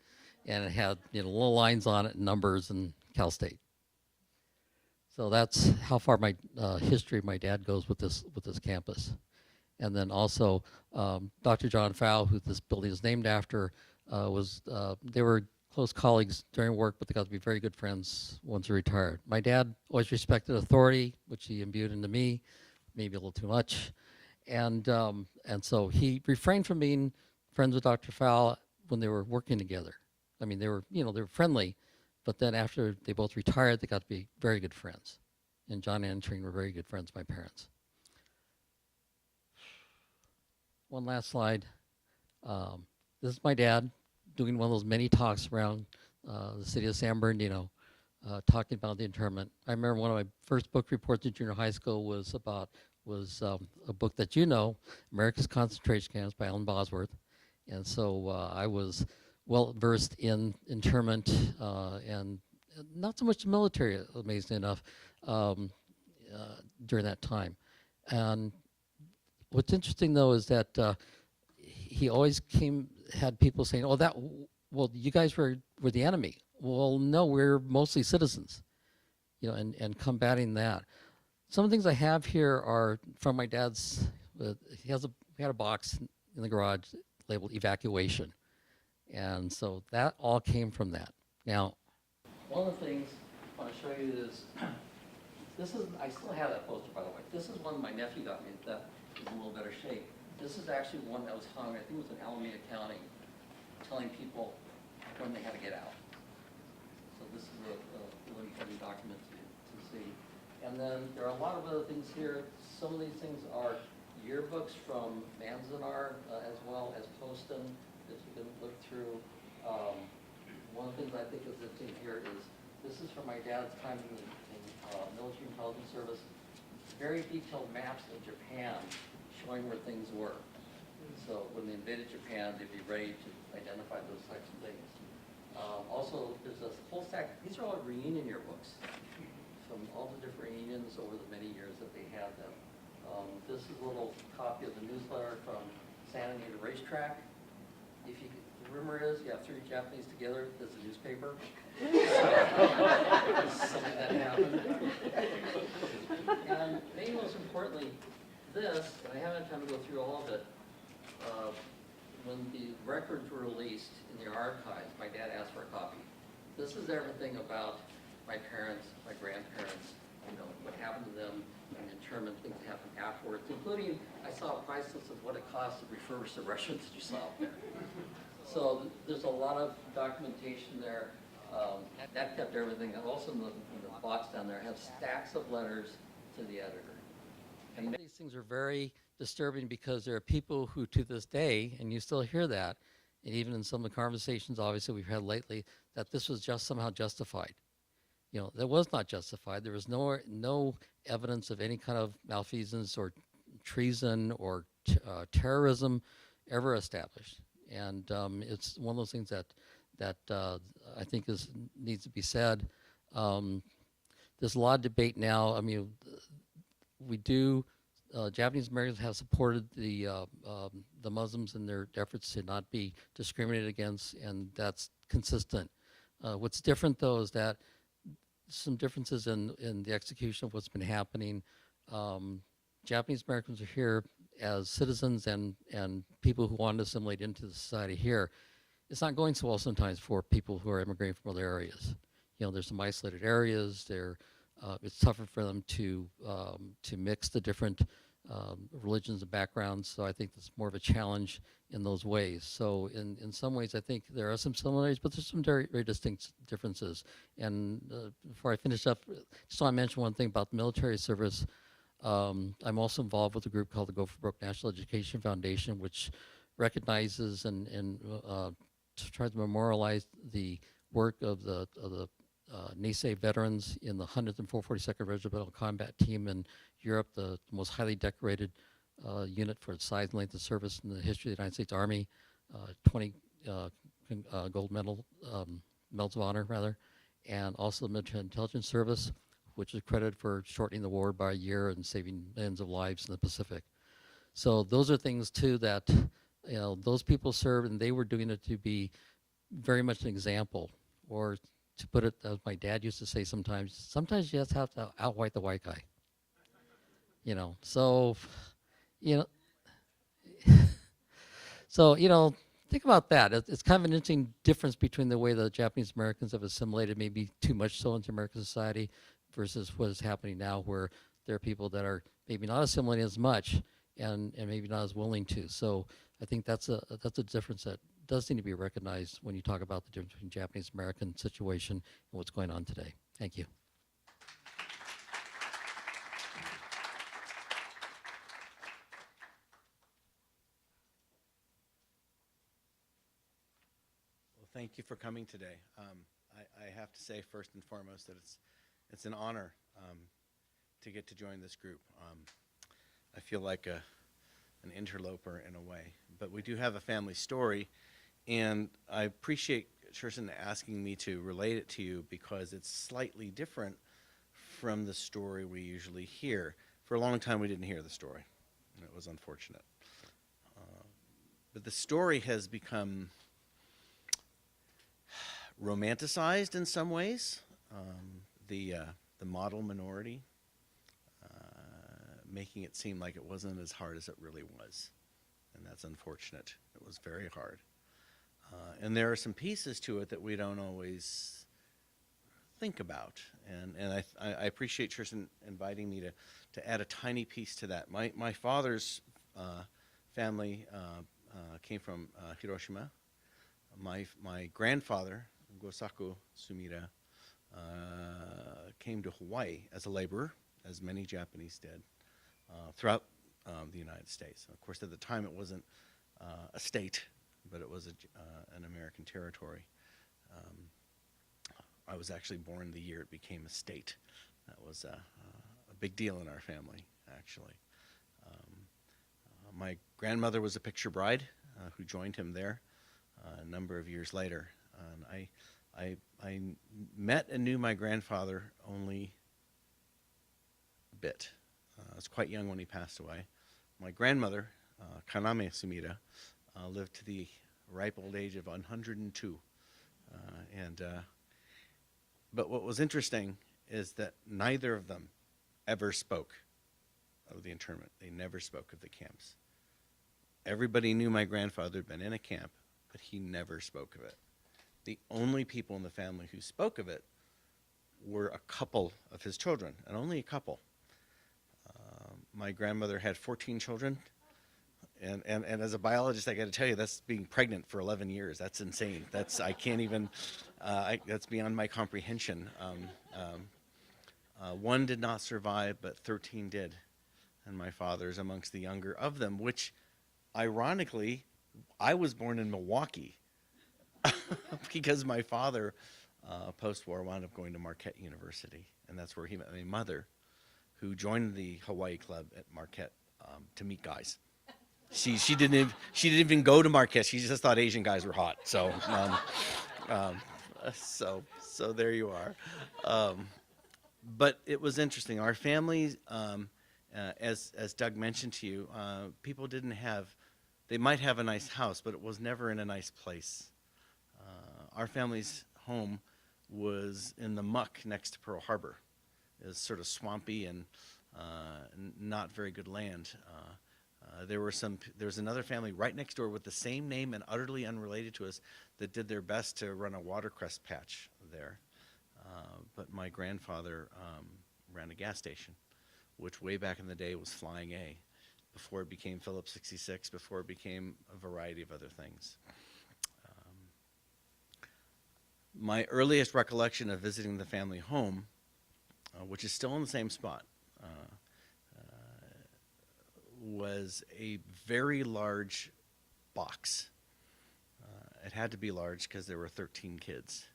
and it had little lines on it, and numbers, and Cal State. So that's how far my history of my dad goes with this campus. And then also Dr. John Fow, who this building is named after, they were close colleagues during work, but they got to be very good friends once he retired. My dad always respected authority, which he imbued into me, maybe a little too much. And so he refrained from being friends with Dr. Fow when they were working together. I mean, they were friendly, but then after they both retired, they got to be very good friends. And John and Trine were very good friends, my parents. One last slide. This is my dad doing one of those many talks around the city of San Bernardino, talking about the internment. I remember one of my first book reports in junior high school was a book that America's Concentration Camps by Alan Bosworth. And so I was well versed in internment and not so much the military, amazingly enough, during that time. And what's interesting though is that he always had people saying, well, you guys were the enemy. Well, no, we're mostly citizens, and combating that. Some of the things I have here are from my dad's. We had a box in the garage labeled evacuation, and so that all came from that. Now, one of the things I want to show you is I still have that poster, by the way. This is one my nephew got me that is in a little better shape. This is actually one that was hung, I think it was in Alameda County, telling people when they had to get out. this is a really heavy document to see. And then there are a lot of other things here. Some of these things are yearbooks from Manzanar as well as Poston that you can look through. One of the things I think is interesting here is this is from my dad's time in military intelligence service. Very detailed maps of Japan showing where things were. So when they invaded Japan, they'd be ready to identify those types of things. Also, there's a whole stack. These are all reunion yearbooks from all the different reunions over the many years that they had them. This is a little copy of the newsletter from Santa Anita Racetrack. If you could, the rumor is you have 3 Japanese together, there's a newspaper. Something that happened. And maybe most importantly, this, and I haven't had time to go through all of it, when the records were released in the archives, my dad asked for a copy. This is everything about my parents, my grandparents, you know, what happened to them, and internment, things that happened afterwards, including, I saw a price list of what it cost to refurbish the Russians that you saw up there. So there's a lot of documentation there. That kept everything. And also in the box down there, I have stacks of letters to the editor. And these things are very disturbing because there are people who to this day, and you still hear that, and even in some of the conversations obviously we've had lately, that this was just somehow justified. You know, that was not justified. There was no evidence of any kind of malfeasance or treason or terrorism ever established. And it's one of those things that I think needs to be said. There's a lot of debate now. I mean, we do. Japanese Americans have supported the Muslims in their efforts to not be discriminated against, and that's consistent. What's different, though, is that some differences in the execution of what's been happening. Japanese Americans are here as citizens and people who want to assimilate into the society here. It's not going so well sometimes for people who are immigrating from other areas. You know, there's some isolated areas. It's tougher for them to mix the different religions and backgrounds. So I think it's more of a challenge in those ways. So in some ways, I think there are some similarities, but there's some very, very distinct differences. And before I finish up, just want to mention one thing about the military service. I'm also involved with a group called the Go for Broke National Education Foundation, which recognizes and tries to memorialize the work of the Nisei veterans in the 100th and 442nd Regimental Combat Team in Europe, the most highly decorated unit for its size and length of service in the history of the United States Army, 20 gold medals of honor, rather, and also the Military Intelligence Service, which is credited for shortening the war by a year and saving millions of lives in the Pacific. So those are things, too, that those people served, and they were doing it to be very much an example, or to put it as my dad used to say sometimes you just have to outwhite the white guy. You know, so, think about that. It's kind of an interesting difference between the way the Japanese Americans have assimilated, maybe too much so into American society, versus what is happening now, where there are people that are maybe not assimilating as much and maybe not as willing to. So I think that's a difference that does need to be recognized when you talk about the difference between Japanese American situation and what's going on today. Thank you. Well, thank you for coming today. I have to say first and foremost that it's an honor to get to join this group. I feel like an interloper in a way, but we do have a family story, and I appreciate Cherstin asking me to relate it to you because it's slightly different from the story we usually hear. For a long time we didn't hear the story, and it was unfortunate. But the story has become romanticized in some ways. The model minority, making it seem like it wasn't as hard as it really was. And that's unfortunate. It was very hard. And there are some pieces to it that we don't always think about. And I appreciate Cherstin inviting me to add a tiny piece to that. My father's family came from Hiroshima. My grandfather, Gosaku Sumida, came to Hawaii as a laborer, as many Japanese did, throughout the United States. Of course, at the time it wasn't a state, but it was an American territory. I was actually born the year it became a state. That was a big deal in our family, actually. My grandmother was a picture bride who joined him there a number of years later. And I met and knew my grandfather only a bit. I was quite young when he passed away. My grandmother, Kaname Sumida, lived to the ripe old age of 102. But what was interesting is that neither of them ever spoke of the internment. They never spoke of the camps. Everybody knew my grandfather had been in a camp, but he never spoke of it. The only people in the family who spoke of it were a couple of his children, and only a couple. My grandmother had 14 children, and as a biologist, I got to tell you, that's being pregnant for 11 years. That's insane. I can't even, that's beyond my comprehension. One did not survive, but 13 did, and my father's amongst the younger of them, which, ironically, I was born in Milwaukee because my father, post-war, wound up going to Marquette University, and that's where he met my mother, who joined the Hawaii Club at Marquette to meet guys. She didn't even go to Marquette. She just thought Asian guys were hot. So so there you are. But it was interesting. Our families, as Doug mentioned to you, people didn't have. They might have a nice house, but it was never in a nice place. Our family's home was in the muck next to Pearl Harbor. It was sort of swampy and not very good land. There was another family right next door with the same name and utterly unrelated to us that did their best to run a watercress patch there. But my grandfather ran a gas station, which way back in the day was Flying A, before it became Phillips 66, before it became a variety of other things. My earliest recollection of visiting the family home, which is still in the same spot, was a very large box. It had to be large because there were 13 kids.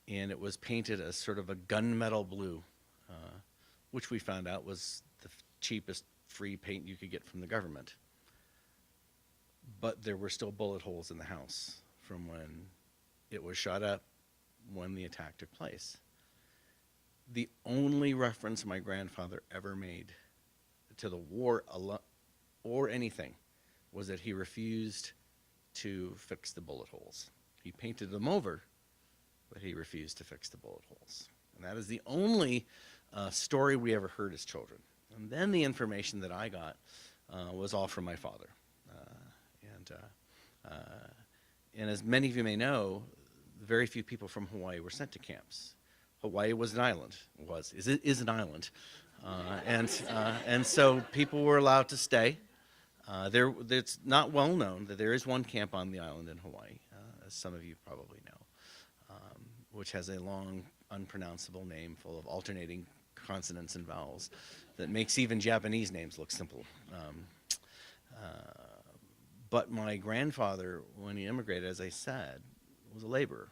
And it was painted as sort of a gunmetal blue, which we found out was the cheapest free paint you could get from the government. But there were still bullet holes in the house from when it was shot up, when the attack took place. The only reference my grandfather ever made to the war or anything was that he refused to fix the bullet holes. He painted them over, but he refused to fix the bullet holes. And that is the only story we ever heard as children. And then the information that I got was all from my father. And as many of you may know, very few people from Hawaii were sent to camps. Hawaii was an island, is an island. And so people were allowed to stay. It's not well known that there is one camp on the island in Hawaii, as some of you probably know, which has a long, unpronounceable name full of alternating consonants and vowels that makes even Japanese names look simple. But my grandfather, when he immigrated, as I said, was a laborer.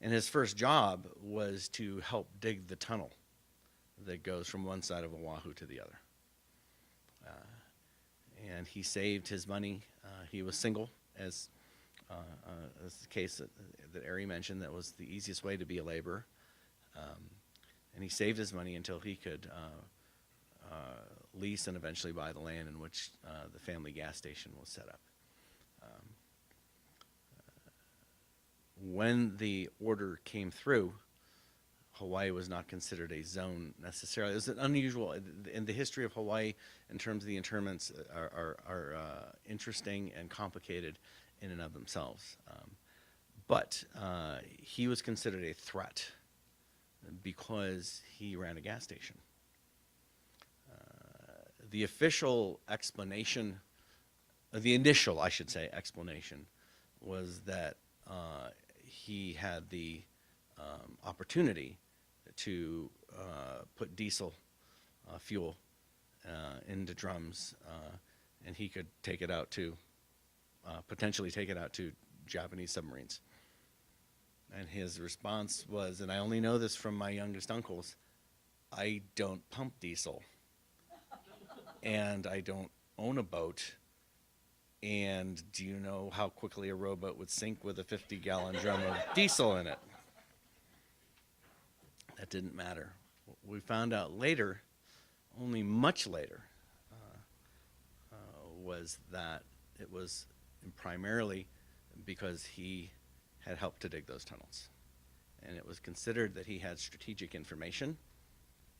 And his first job was to help dig the tunnel that goes from one side of Oahu to the other. And he saved his money. He was single, as the case that Ari mentioned. That was the easiest way to be a laborer. And he saved his money until he could lease and eventually buy the land in which the family gas station was set up. When the order came through, Hawaii was not considered a zone necessarily. It was an unusual, in the history of Hawaii, in terms of the internments, are interesting and complicated in and of themselves. But he was considered a threat because he ran a gas station. The official explanation, the initial, I should say, explanation, was that he had the opportunity to put diesel fuel into drums, and he could take it out to, potentially take it out to Japanese submarines. And his response was, and I only know this from my youngest uncles, I don't pump diesel, and I don't own a boat, and do you know how quickly a rowboat would sink with a 50-gallon drum of diesel in it? That didn't matter. What we found out later, only much later, was that it was primarily because he had helped to dig those tunnels. And it was considered that he had strategic information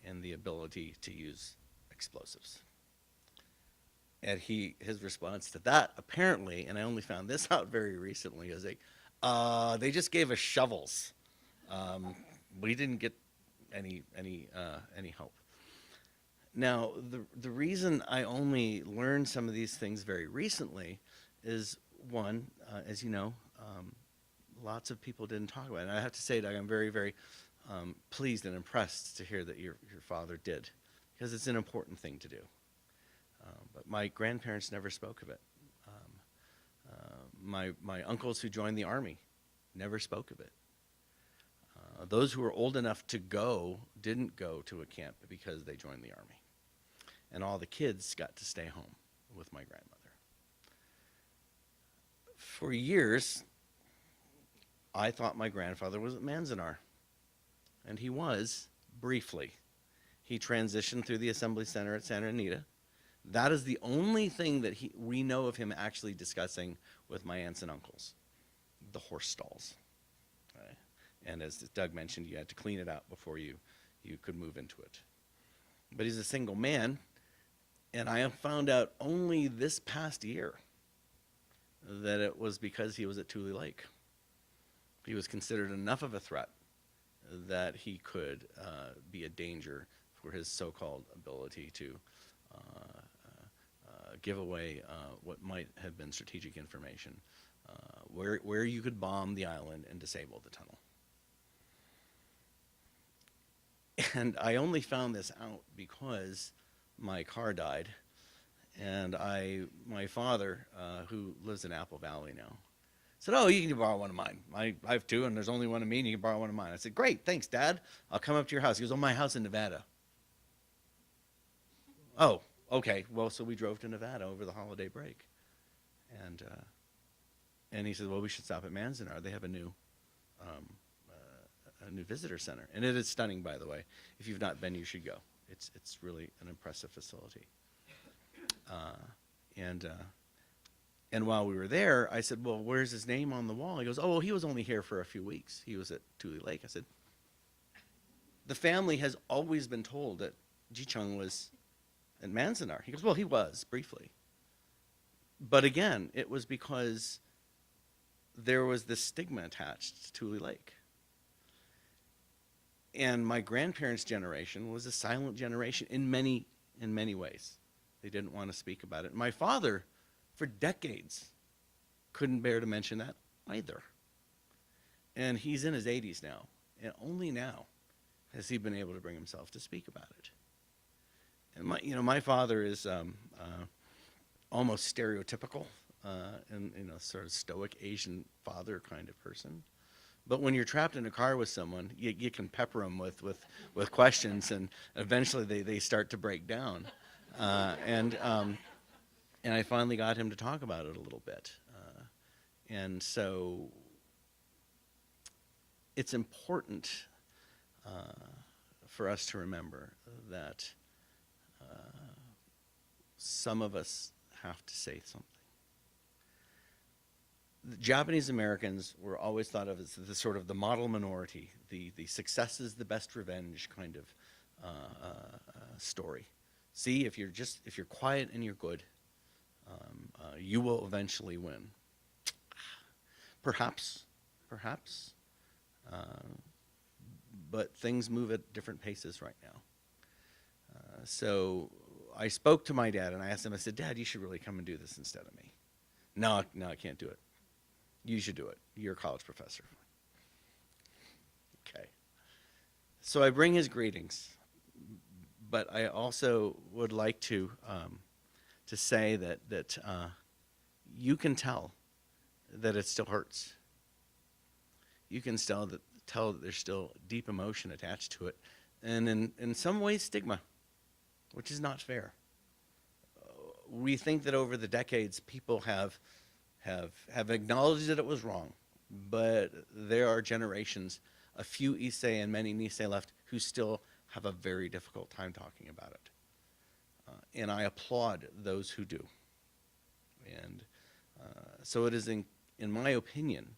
and the ability to use explosives. And his response to that, apparently, and I only found this out very recently, is they just gave us shovels. We didn't get any help. Now, the reason I only learned some of these things very recently is, one, as you know, lots of people didn't talk about it. And I have to say, Doug, I'm very, very pleased and impressed to hear that your father did, because it's an important thing to do. But my grandparents never spoke of it. My uncles who joined the Army never spoke of it. Those who were old enough to go didn't go to a camp because they joined the Army. And all the kids got to stay home with my grandmother. For years, I thought my grandfather was at Manzanar. And he was, briefly. He transitioned through the Assembly Center at Santa Anita. That is the only thing that we know of him actually discussing with my aunts and uncles, the horse stalls. Right? And as Doug mentioned, you had to clean it out before you could move into it. But he's a single man, and I have found out only this past year that it was because he was at Tule Lake. He was considered enough of a threat that he could be a danger for his so-called ability to give away what might have been strategic information, where you could bomb the island and disable the tunnel. And I only found this out because my car died, and my father, who lives in Apple Valley now, said, "Oh, you can borrow one of mine. I have two, and there's only one of me, and you can borrow one of mine." I said, "Great, thanks, Dad. I'll come up to your house." He goes, "Oh, my house in Nevada." Oh, okay. Well, so we drove to Nevada over the holiday break, and he said, "Well, we should stop at Manzanar. They have a new visitor center, and it is stunning, by the way. If you've not been, you should go. It's really an impressive facility." And while we were there, I said, "Well, where's his name on the wall?" He goes, "Oh, well, he was only here for a few weeks. He was at Tule Lake." I said, "The family has always been told that Ji-chung was at Manzanar." He goes, "Well, he was, briefly. But again, it was because there was this stigma attached to Tule Lake. And my grandparents' generation was a silent generation in many ways. They didn't want to speak about it. My father, for decades, couldn't bear to mention that either. And he's in his 80s now, and only now has he been able to bring himself to speak about it. And my father is almost stereotypical, and sort of stoic Asian father kind of person. But when you're trapped in a car with someone, you can pepper them with questions, and eventually they start to break down. And I finally got him to talk about it a little bit. And so it's important for us to remember that some of us have to say something. The Japanese Americans were always thought of as the sort of the model minority, the success is the best revenge kind of story. See, if you're quiet and you're good, you will eventually win. Perhaps, but things move at different paces right now. So I spoke to my dad and I asked him, I said, "Dad, you should really come and do this instead of me." No, I can't do it. You should do it. You're a college professor. Okay. So I bring his greetings, but I also would like to say that you can tell that it still hurts. You can tell that there's still deep emotion attached to it, and in some ways stigma, which is not fair. We think that over the decades people have acknowledged that it was wrong, but there are generations, a few Issei and many Nisei left, who still have a very difficult time talking about it. And I applaud those who do. And so it is, in my opinion,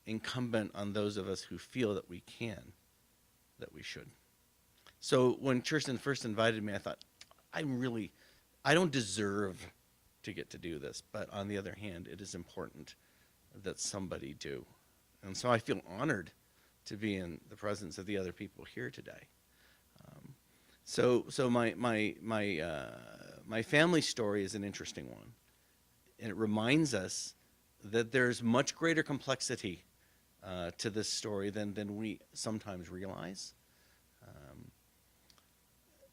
incumbent on those of us who feel that we can, that we should. So when Cherstin first invited me, I thought, I don't deserve to get to do this, but on the other hand, it is important that somebody do. And so I feel honored to be in the presence of the other people here today. So my family story is an interesting one. And it reminds us that there's much greater complexity to this story than we sometimes realize.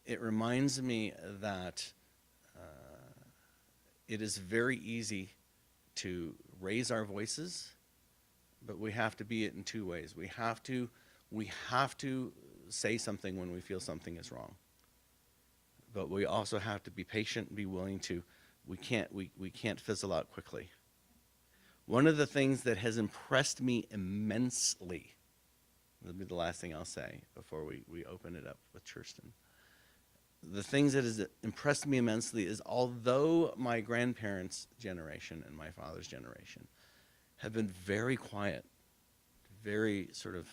It reminds me that it is very easy to raise our voices, but we have to be it in two ways. We have to say something when we feel something is wrong, but we also have to be patient and be willing to. We can't fizzle out quickly. One of the things that has impressed me immensely, that'll be the last thing I'll say before we open it up with Cherstin. The things that has impressed me immensely is, although my grandparents' generation and my father's generation have been very quiet, very sort of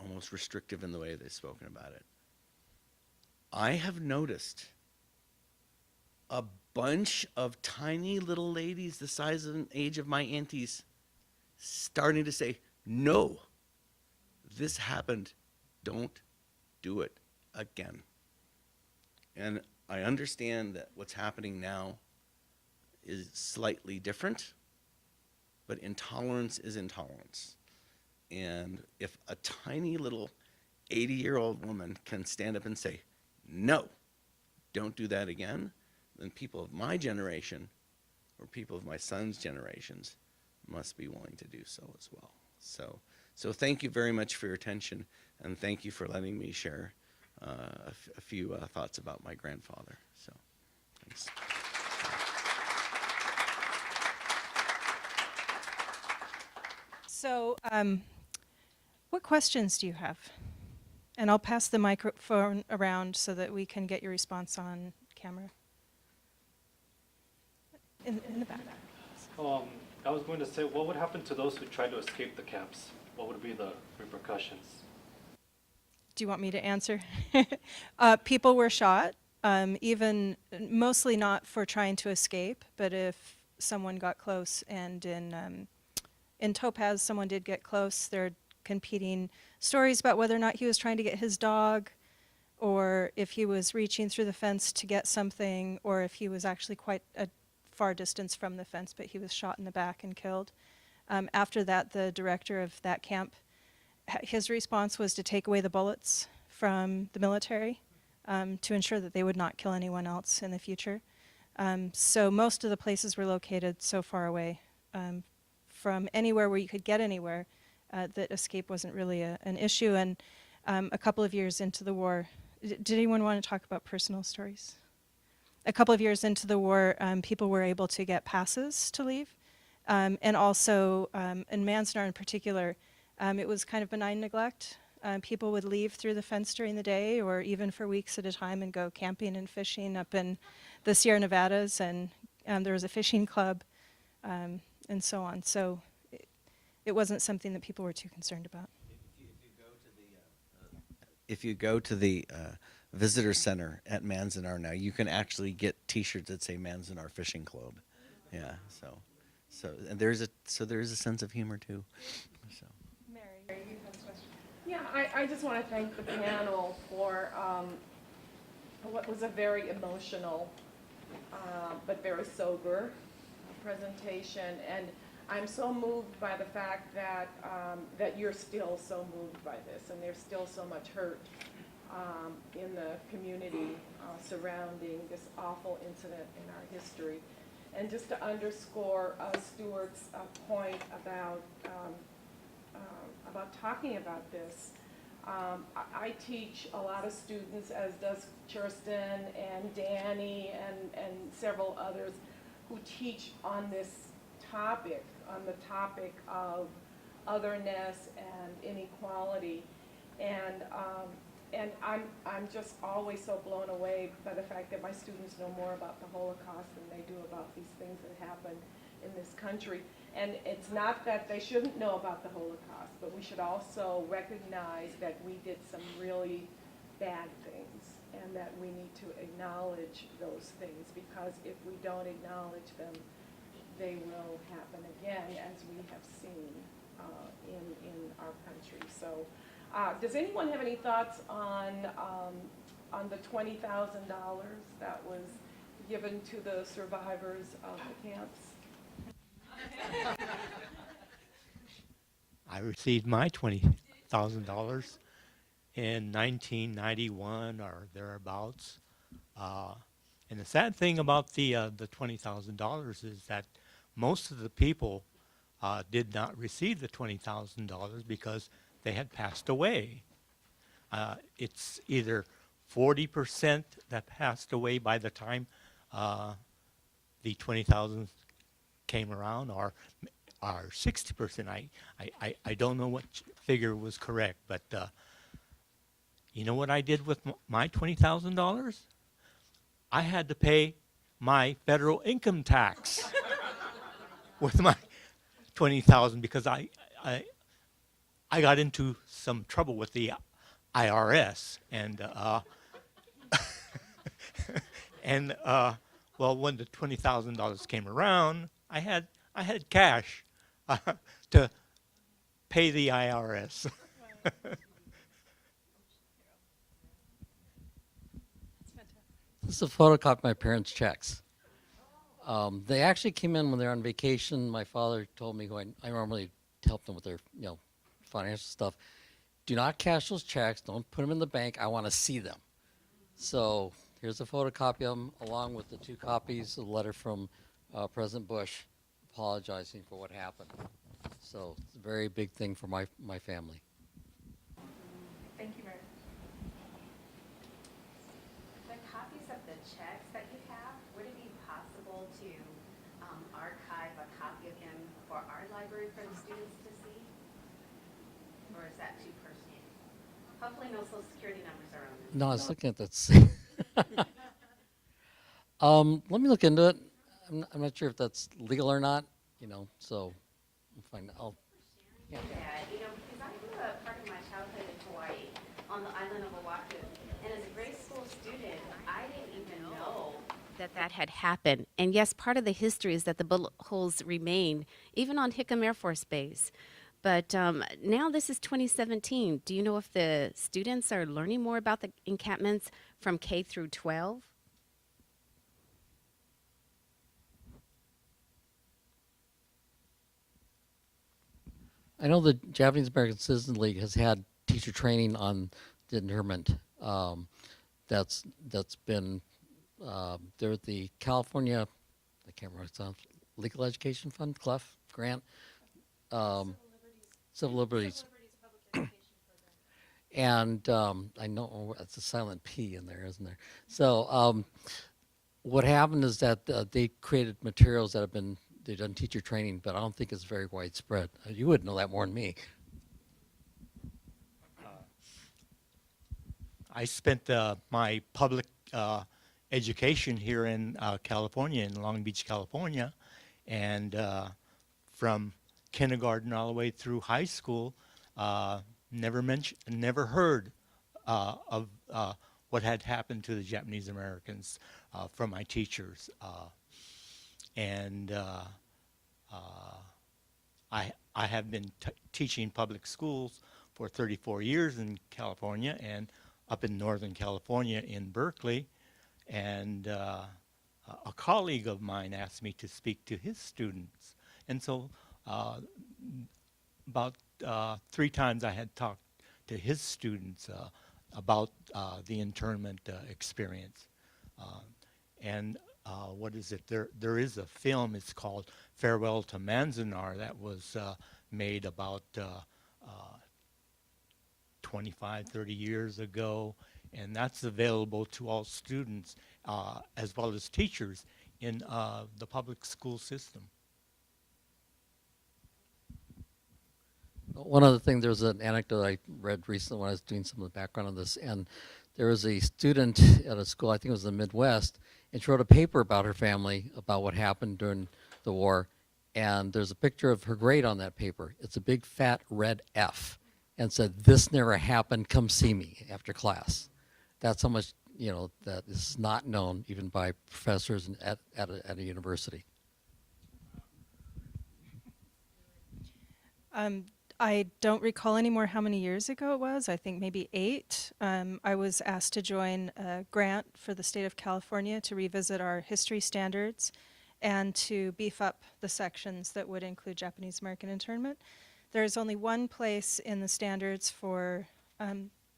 almost restrictive in the way they've spoken about it, I have noticed a bunch of tiny little ladies the size and age of my aunties starting to say, no, this happened, don't do it again. And I understand that what's happening now is slightly different, but intolerance is intolerance. And if a tiny little 80-year-old woman can stand up and say, no, don't do that again, then people of my generation or people of my son's generations must be willing to do so as well. So thank you very much for your attention, and thank you for letting me share a few thoughts about my grandfather. So, thanks. So, what questions do you have? And I'll pass the microphone around so that we can get your response on camera. In the back. I was going to say, what would happen to those who try to escape the camps? What would be the repercussions? Do you want me to answer? People were shot, even mostly not for trying to escape, but if someone got close. And in Topaz, someone did get close. There are competing stories about whether or not he was trying to get his dog, or if he was reaching through the fence to get something, or if he was actually quite a far distance from the fence, but he was shot in the back and killed. After that, the director of that camp, his response was to take away the bullets from the military to ensure that they would not kill anyone else in the future. So most of the places were located so far away from anywhere where you could get anywhere that escape wasn't really an issue. And a couple of years into the war, did anyone want to talk about personal stories? A couple of years into the war, people were able to get passes to leave. And also, in Manzanar in particular, it was kind of benign neglect. People would leave through the fence during the day or even for weeks at a time and go camping and fishing up in the Sierra Nevadas, and there was a fishing club and so on. So it wasn't something that people were too concerned about. If you go to the visitor center at Manzanar now, you can actually get T-shirts that say Manzanar Fishing Club. Yeah, so and there is a sense of humor too. So. Mary, you have a question? Yeah, I just want to thank the panel for what was a very emotional but very sober presentation. And I'm so moved by the fact that, that you're still so moved by this, and there's still so much hurt in the community surrounding this awful incident in our history. And just to underscore Stuart's point about talking about this, I teach a lot of students, as does Cherstin and Danny and several others, who teach on this topic, on the topic of otherness and inequality. And I'm just always so blown away by the fact that my students know more about the Holocaust than they do about these things that happened in this country. And it's not that they shouldn't know about the Holocaust, but we should also recognize that we did some really bad things and that we need to acknowledge those things, because if we don't acknowledge them, they will happen again, as we have seen in our country. So does anyone have any thoughts on the $20,000 that was given to the survivors of the camps? I received my $20,000 in 1991 or thereabouts. And the sad thing about the $20,000 is that most of the people did not receive the $20,000 because they had passed away. It's either 40% that passed away by the time the 20,000 came around, or 60%. I don't know what figure was correct, but you know what I did with my $20,000? I had to pay my federal income tax with my 20,000 because I got into some trouble with the IRS, and well, when the $20,000 came around, I had cash to pay the IRS. This is a photocopy of my parents' checks. They actually came in when they were on vacation. My father told me, I normally help them with their financial stuff. Do not cash those checks. Don't put them in the bank. I want to see them. So here's a photocopy of them, along with the 2 copies of the letter from President Bush apologizing for what happened. So it's a very big thing for my family. Thank you, Mary. The copies of the checks that you have, would it be possible to archive a copy of them for our library for the students to see? Or is that too personal? Hopefully no social security numbers are on them. No, I was looking at that. Let me look into it. I'm not sure if that's legal or not, so we'll find out. Yeah, because I grew up part of my childhood in Hawaii on the island of Oahu. And as a grade school student, I didn't even know that had happened. And yes, part of the history is that the bullet holes remain, even on Hickam Air Force Base. But now this is 2017. Do you know if the students are learning more about the encampments from K through 12? I know the Japanese American Citizen League has had teacher training on the internment. That's been there at the California, I can't remember what it sounds, Legal Education Fund, CLEF grant. Civil Liberties. And I know it's a silent P in there, isn't there? So what happened is that they created materials that they've done teacher training, but I don't think it's very widespread. You would know that more than me. I spent my public education here in California, in Long Beach, California, and from kindergarten all the way through high school, never heard of what had happened to the Japanese Americans from my teachers. I have been teaching public schools for 34 years in California and up in Northern California in Berkeley. And a colleague of mine asked me to speak to his students. And so about 3 times I had talked to his students about the internment experience. And what is it? There is a film. It's called Farewell to Manzanar that was made about 25, 30 years ago, and that's available to all students as well as teachers in the public school system. One other thing, there was an anecdote I read recently when I was doing some of the background on this, and there was a student at a school, I think it was in the Midwest, and she wrote a paper about her family, about what happened during the war, and there's a picture of her grade on that paper. It's a big fat red F, and said, "This never happened, come see me after class." That's how much, you know, that is not known even by professors at a university. I don't recall anymore how many years ago it was. I think maybe 8. I was asked to join a grant for the state of California to revisit our history standards and to beef up the sections that would include Japanese American internment. There is only one place in the standards for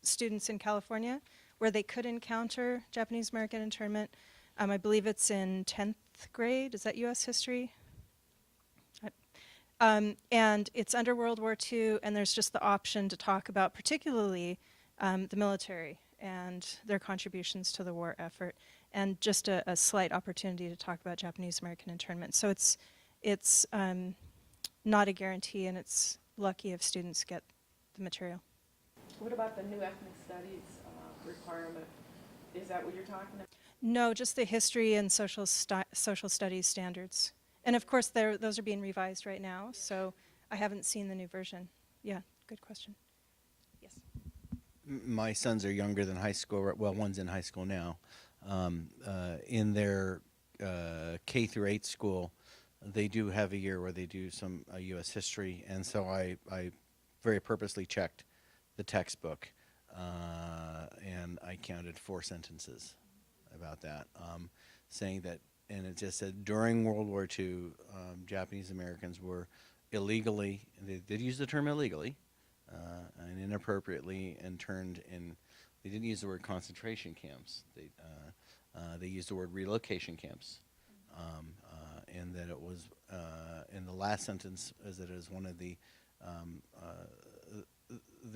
students in California where they could encounter Japanese American internment. I believe it's in 10th grade. Is that U.S. history? And it's under World War II, and there's just the option to talk about particularly the military and their contributions to the war effort, and just a slight opportunity to talk about Japanese American internment. So it's not a guarantee, and it's lucky if students get the material. What about the new ethnic studies requirement? Is that what you're talking about? No, just the history and social studies standards. And of course, those are being revised right now, so I haven't seen the new version. Yeah, good question. Yes. My sons are younger than high school. Well, one's in high school now. In their K through 8 school, they do have a year where they do some U.S. history, and so I very purposely checked the textbook, and I counted 4 sentences about that, saying that. And it just said during World War II, Japanese Americans were illegally, they did use the term illegally and inappropriately interned in, they didn't use the word concentration camps. They used the word relocation camps. And that it was, in the last sentence, is that it is one of the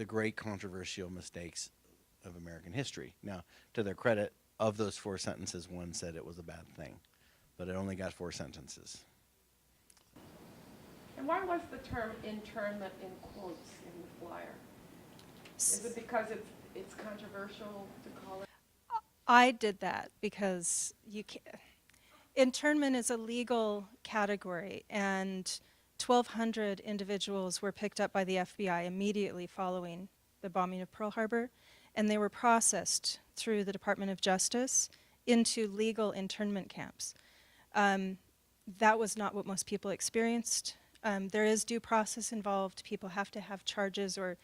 great controversial mistakes of American history. Now, to their credit, of those 4 sentences, one said it was a bad thing. But it only got 4 sentences. And why was the term internment in quotes in the flyer? Is it because it's controversial to call it? I did that because internment is a legal category, and 1,200 individuals were picked up by the FBI immediately following the bombing of Pearl Harbor, and they were processed through the Department of Justice into legal internment camps. That was not what most people experienced. There is due process involved. People have to have charges or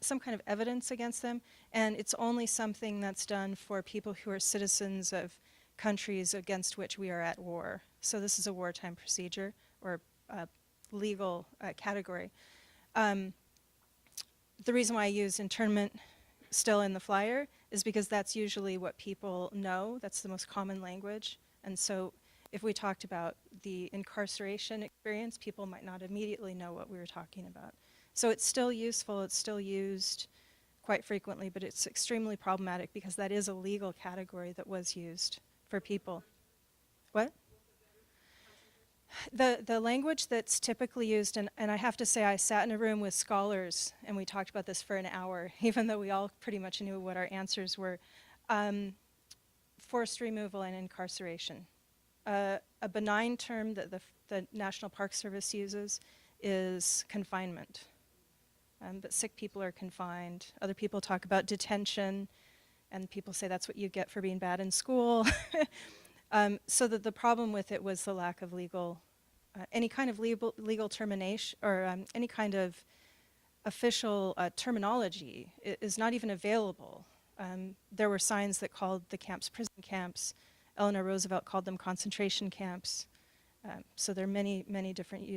some kind of evidence against them, and it's only something that's done for people who are citizens of countries against which we are at war. So this is a wartime procedure or legal category. The reason why I use internment still in the flyer is because that's usually what people know. That's the most common language, and so if we talked about the incarceration experience, people might not immediately know what we were talking about. So it's still useful, it's still used quite frequently, but it's extremely problematic because that is a legal category that was used for people. What? The language that's typically used, and I have to say I sat in a room with scholars and we talked about this for an hour, even though we all pretty much knew what our answers were. Forced removal and incarceration. A benign term that the National Park Service uses is confinement. But sick people are confined. Other people talk about detention, and people say that's what you get for being bad in school. So that the problem with it was the lack of any kind of legal termination or any kind of official terminology is not even available. There were signs that called the camps prison camps. Eleanor Roosevelt called them concentration camps. So there are many, many different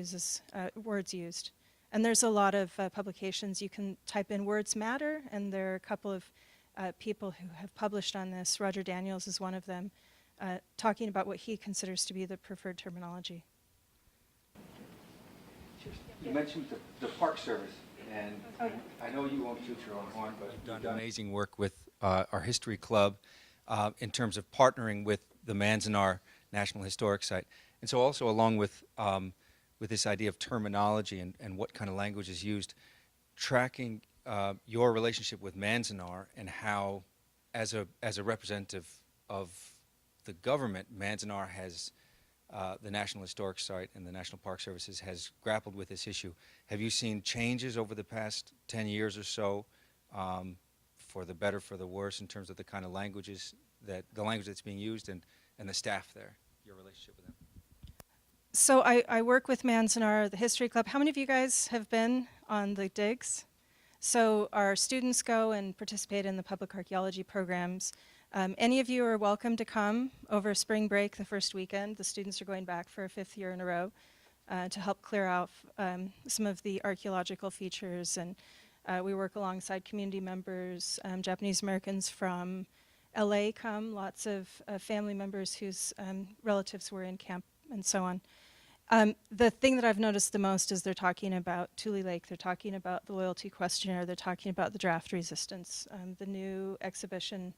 words used. And there's a lot of publications. You can type in words matter, and there are a couple of people who have published on this. Roger Daniels is one of them, talking about what he considers to be the preferred terminology. You mentioned the Park Service, and I know you won't toot your own horn, but you've done amazing work with our History Club in terms of partnering with the Manzanar National Historic Site. And so also along with this idea of terminology and what kind of language is used, tracking your relationship with Manzanar and how, as a representative of the government, Manzanar has the National Historic Site and the National Park Services has grappled with this issue. Have you seen changes over the past 10 years or so, for the better, for the worse, in terms of the kind of languages the language that's being used and the staff there, your relationship with them? So I work with Manzanar, the History Club. How many of you guys have been on the digs? So our students go and participate in the public archaeology programs. Any of you are welcome to come over spring break the first weekend. The students are going back for a 5th year in a row to help clear out some of the archaeological features. And we work alongside community members. Japanese Americans from LA come, lots of family members whose relatives were in camp and so on. The thing that I've noticed the most is they're talking about Tule Lake, they're talking about the loyalty questionnaire, they're talking about the draft resistance, the new exhibition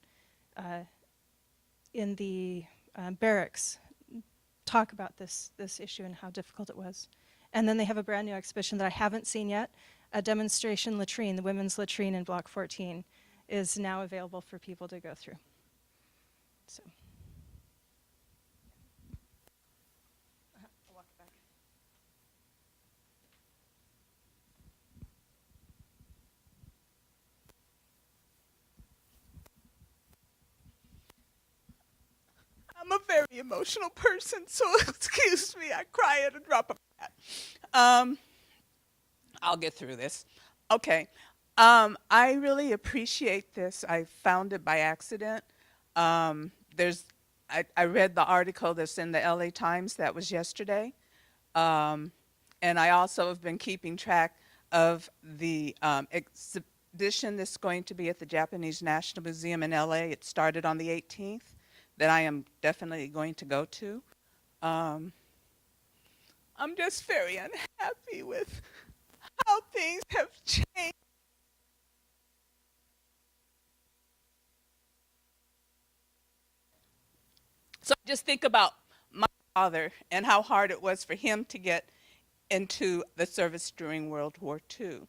in the barracks talk about this issue and how difficult it was. And then they have a brand new exhibition that I haven't seen yet, a demonstration latrine, the women's latrine in Block 14, is now available for people to go through. So. I'll walk it back. I'm a very emotional person, so excuse me, I cry at a drop of a hat. I'll get through this. Okay. I really appreciate this. I found it by accident. I read the article that's in the LA Times that was yesterday. And I also have been keeping track of the exhibition that's going to be at the Japanese National Museum in LA. It started on the 18th, that I am definitely going to go to. I'm just very unhappy with how things have changed. So just think about my father and how hard it was for him to get into the service during World War II.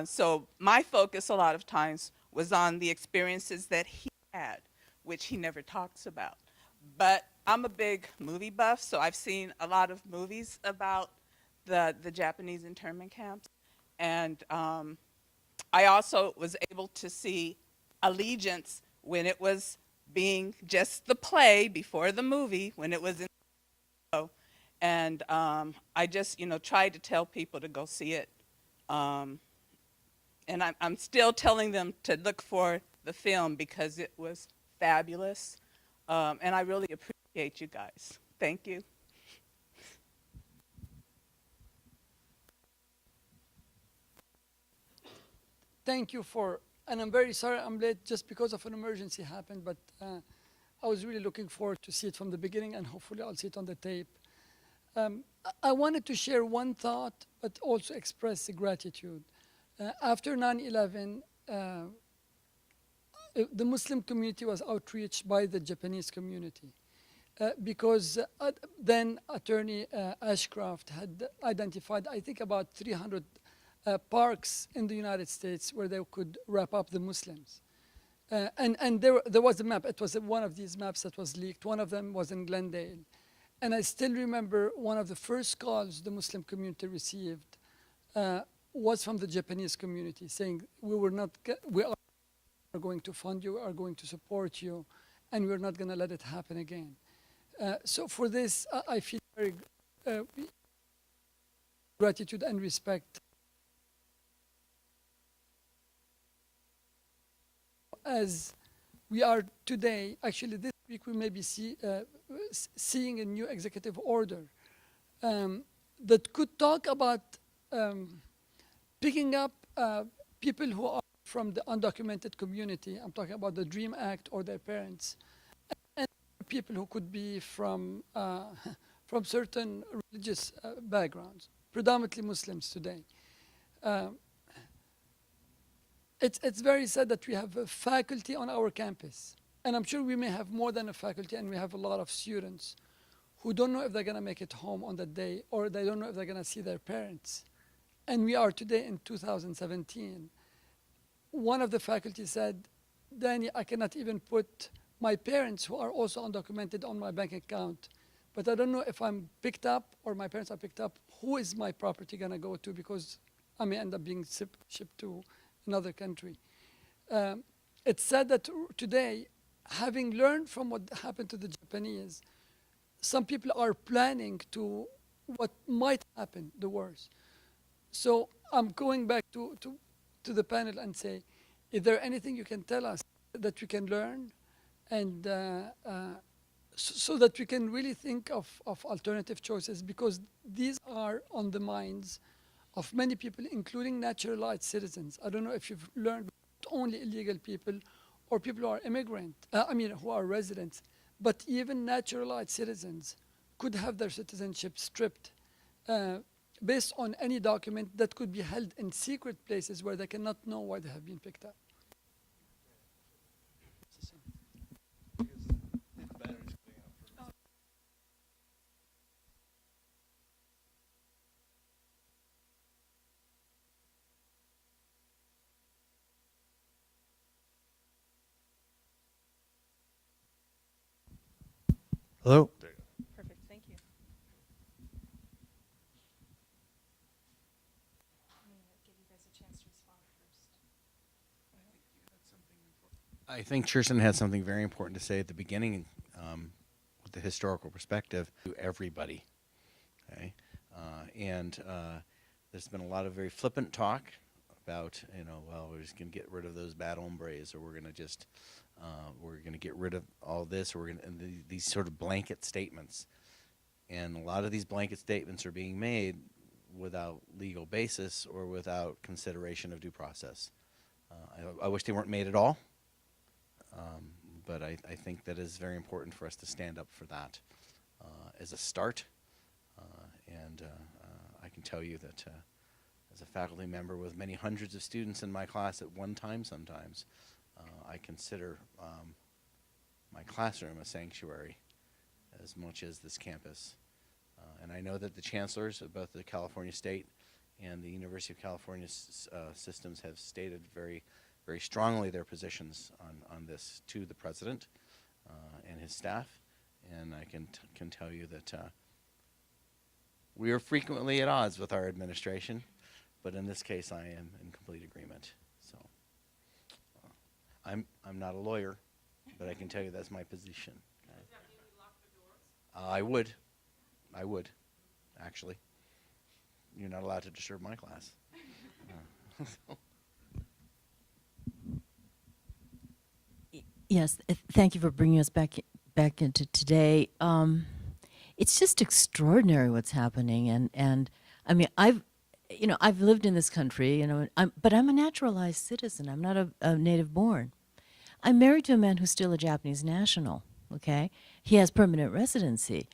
So my focus a lot of times was on the experiences that he had, which he never talks about. But I'm a big movie buff, so I've seen a lot of movies about the Japanese internment camps. And I also was able to see Allegiance when it was being just the play before the movie, when it was in the show. And I just, tried to tell people to go see it. And I'm still telling them to look for the film because it was fabulous. And I really appreciate you guys. Thank you. Thank you and I'm very sorry I'm late just because of an emergency happened, but I was really looking forward to see it from the beginning, and hopefully I'll see it on the tape. I wanted to share one thought, but also express gratitude. After 9/11, the Muslim community was outreached by the Japanese community because then Attorney Ashcroft had identified, I think, about 300 parks in the United States where they could wrap up the Muslims. And there was a map. It was one of these maps that was leaked. One of them was in Glendale. And I still remember one of the first calls the Muslim community received was from the Japanese community saying, we are going to fund you, we are going to support you, and we're not going to let it happen again. So for this, I feel very gratitude and respect. As we are today, actually this week we may be seeing a new executive order that could talk about picking up people who are from the undocumented community. I'm talking about the DREAM Act or their parents, and people who could be from from certain religious backgrounds, predominantly Muslims today. It's very sad that we have a faculty on our campus, and I'm sure we may have more than a faculty, and we have a lot of students who don't know if they're going to make it home on that day, or they don't know if they're going to see their parents. And we are today in 2017. One of the faculty said, Danny, I cannot even put my parents, who are also undocumented, on my bank account, but I don't know if I'm picked up or my parents are picked up, who is my property going to go to, because I may end up being shipped to another country. It's sad that today, having learned from what happened to the Japanese, some people are planning to what might happen, the worst. So I'm going back to the panel and say, is there anything you can tell us that we can learn, and so that we can really think of alternative choices, because these are on the minds of many people, including naturalized citizens. I don't know if you've learned, not only illegal people or people who are who are residents, but even naturalized citizens could have their citizenship stripped based on any document that could be held in secret places where they cannot know why they have been picked up. Hello. Perfect, thank you. I'm going to give you guys a chance to respond first. I think Cherstin had something very important to say at the beginning with the historical perspective to everybody. Okay? There's been a lot of very flippant talk about, well, we're just going to get rid of those bad hombres, or we're going to just, we're going to get rid of all this, or we're going to, these sort of blanket statements. And a lot of these blanket statements are being made without legal basis or without consideration of due process. I wish they weren't made at all. But I think that is very important for us to stand up for that as a start. I can tell you that as a faculty member with many hundreds of students in my class at one time sometimes, I consider my classroom a sanctuary as much as this campus. And I know that the chancellors of both the California State and the University of California systems have stated very strongly their positions on this to the president and his staff, and I can tell you that we are frequently at odds with our administration, but in this case I am in complete agreement. So I'm not a lawyer, but I can tell you that's my position. Okay? Does that mean you lock the doors? I would, actually. You're not allowed to disturb my class. Yes, thank you for bringing us back into today. It's just extraordinary what's happening, and I mean, I've lived in this country, but I'm a naturalized citizen. I'm not a native born. I'm married to a man who's still a Japanese national. Okay, he has permanent residency,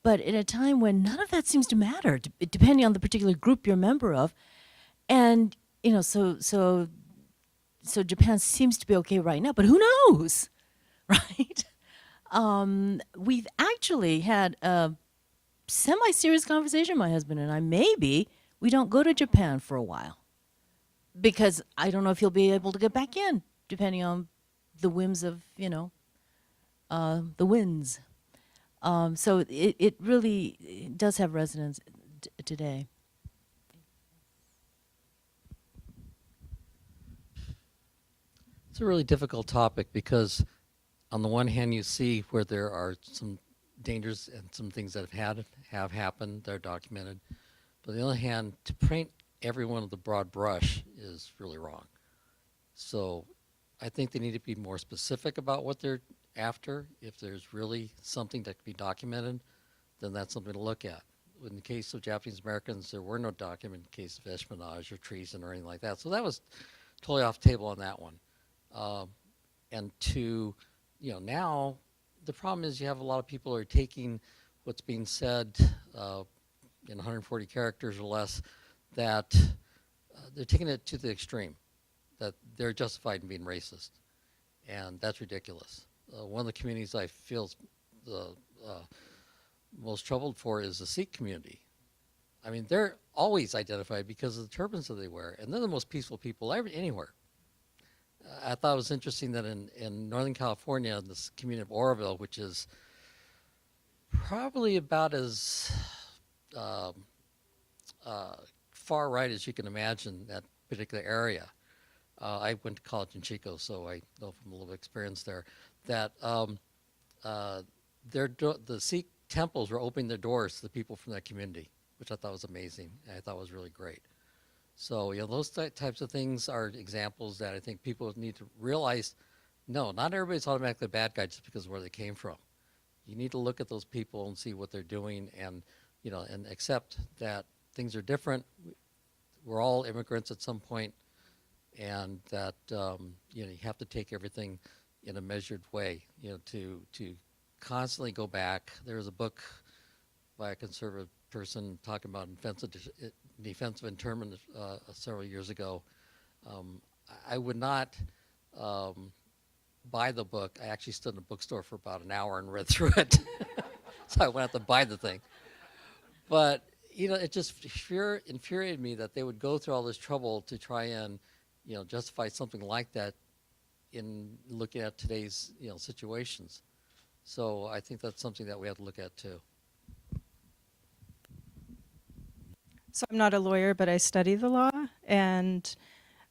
but at a time when none of that seems to matter, depending on the particular group you're a member of, and so Japan seems to be okay right now, but who knows, right? We've actually had a semi-serious conversation, my husband and I. Maybe we don't go to Japan for a while, because I don't know if he'll be able to get back in, depending on the whims of, the winds. So it really does have resonance today. It's a really difficult topic because on the one hand you see where there are some dangers and some things that have happened, they're documented. But on the other hand, to paint everyone with a broad brush is really wrong. So I think they need to be more specific about what they're after. If there's really something that can be documented, then that's something to look at. in the case of Japanese Americans, there were no documented cases of espionage or treason or anything like that. So that was totally off the table on that one. And to, now the problem is you have a lot of people who are taking what's being said in 140 characters or less, that they're taking it to the extreme, that they're justified in being racist. And that's ridiculous. One of the communities I feel the most troubled for is the Sikh community. I mean, they're always identified because of the turbans that they wear, and they're the most peaceful people anywhere. I thought it was interesting that in Northern California, in this community of Oroville, which is probably about as far right as you can imagine, that particular area. I went to college in Chico, so I know from a little experience there, that the Sikh temples were opening their doors to the people from that community, which I thought was amazing, and I thought was really great. So, those types of things are examples that I think people need to realize, no, not everybody's automatically a bad guy just because of where they came from. You need to look at those people and see what they're doing, and, and accept that things are different. We're all immigrants at some point, and that, you have to take everything in a measured way, to constantly go back. There was a book by a conservative person talking about defensive internment several years ago. I would not buy the book. I actually stood in a bookstore for about an hour and read through it. So I went out to buy the thing. But, it just infuriated me that they would go through all this trouble to try and, justify something like that in looking at today's, situations. So I think that's something that we have to look at too. So I'm not a lawyer, but I study the law, and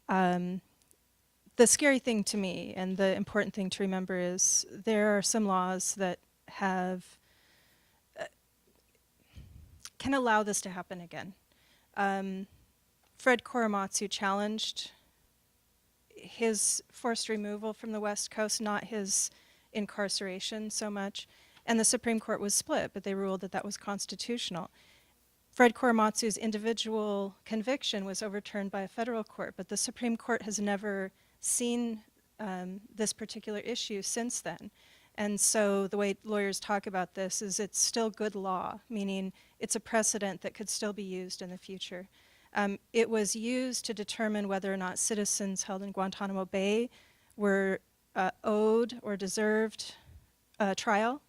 the scary thing to me and the important thing to remember is there are some laws that can allow this to happen again. Fred Korematsu challenged his forced removal from the West Coast, not his incarceration so much, and the Supreme Court was split, but they ruled that that was constitutional. Fred Korematsu's individual conviction was overturned by a federal court, but the Supreme Court has never seen this particular issue since then. And so the way lawyers talk about this is it's still good law, meaning it's a precedent that could still be used in the future. It was used to determine whether or not citizens held in Guantanamo Bay were owed or deserved a trial.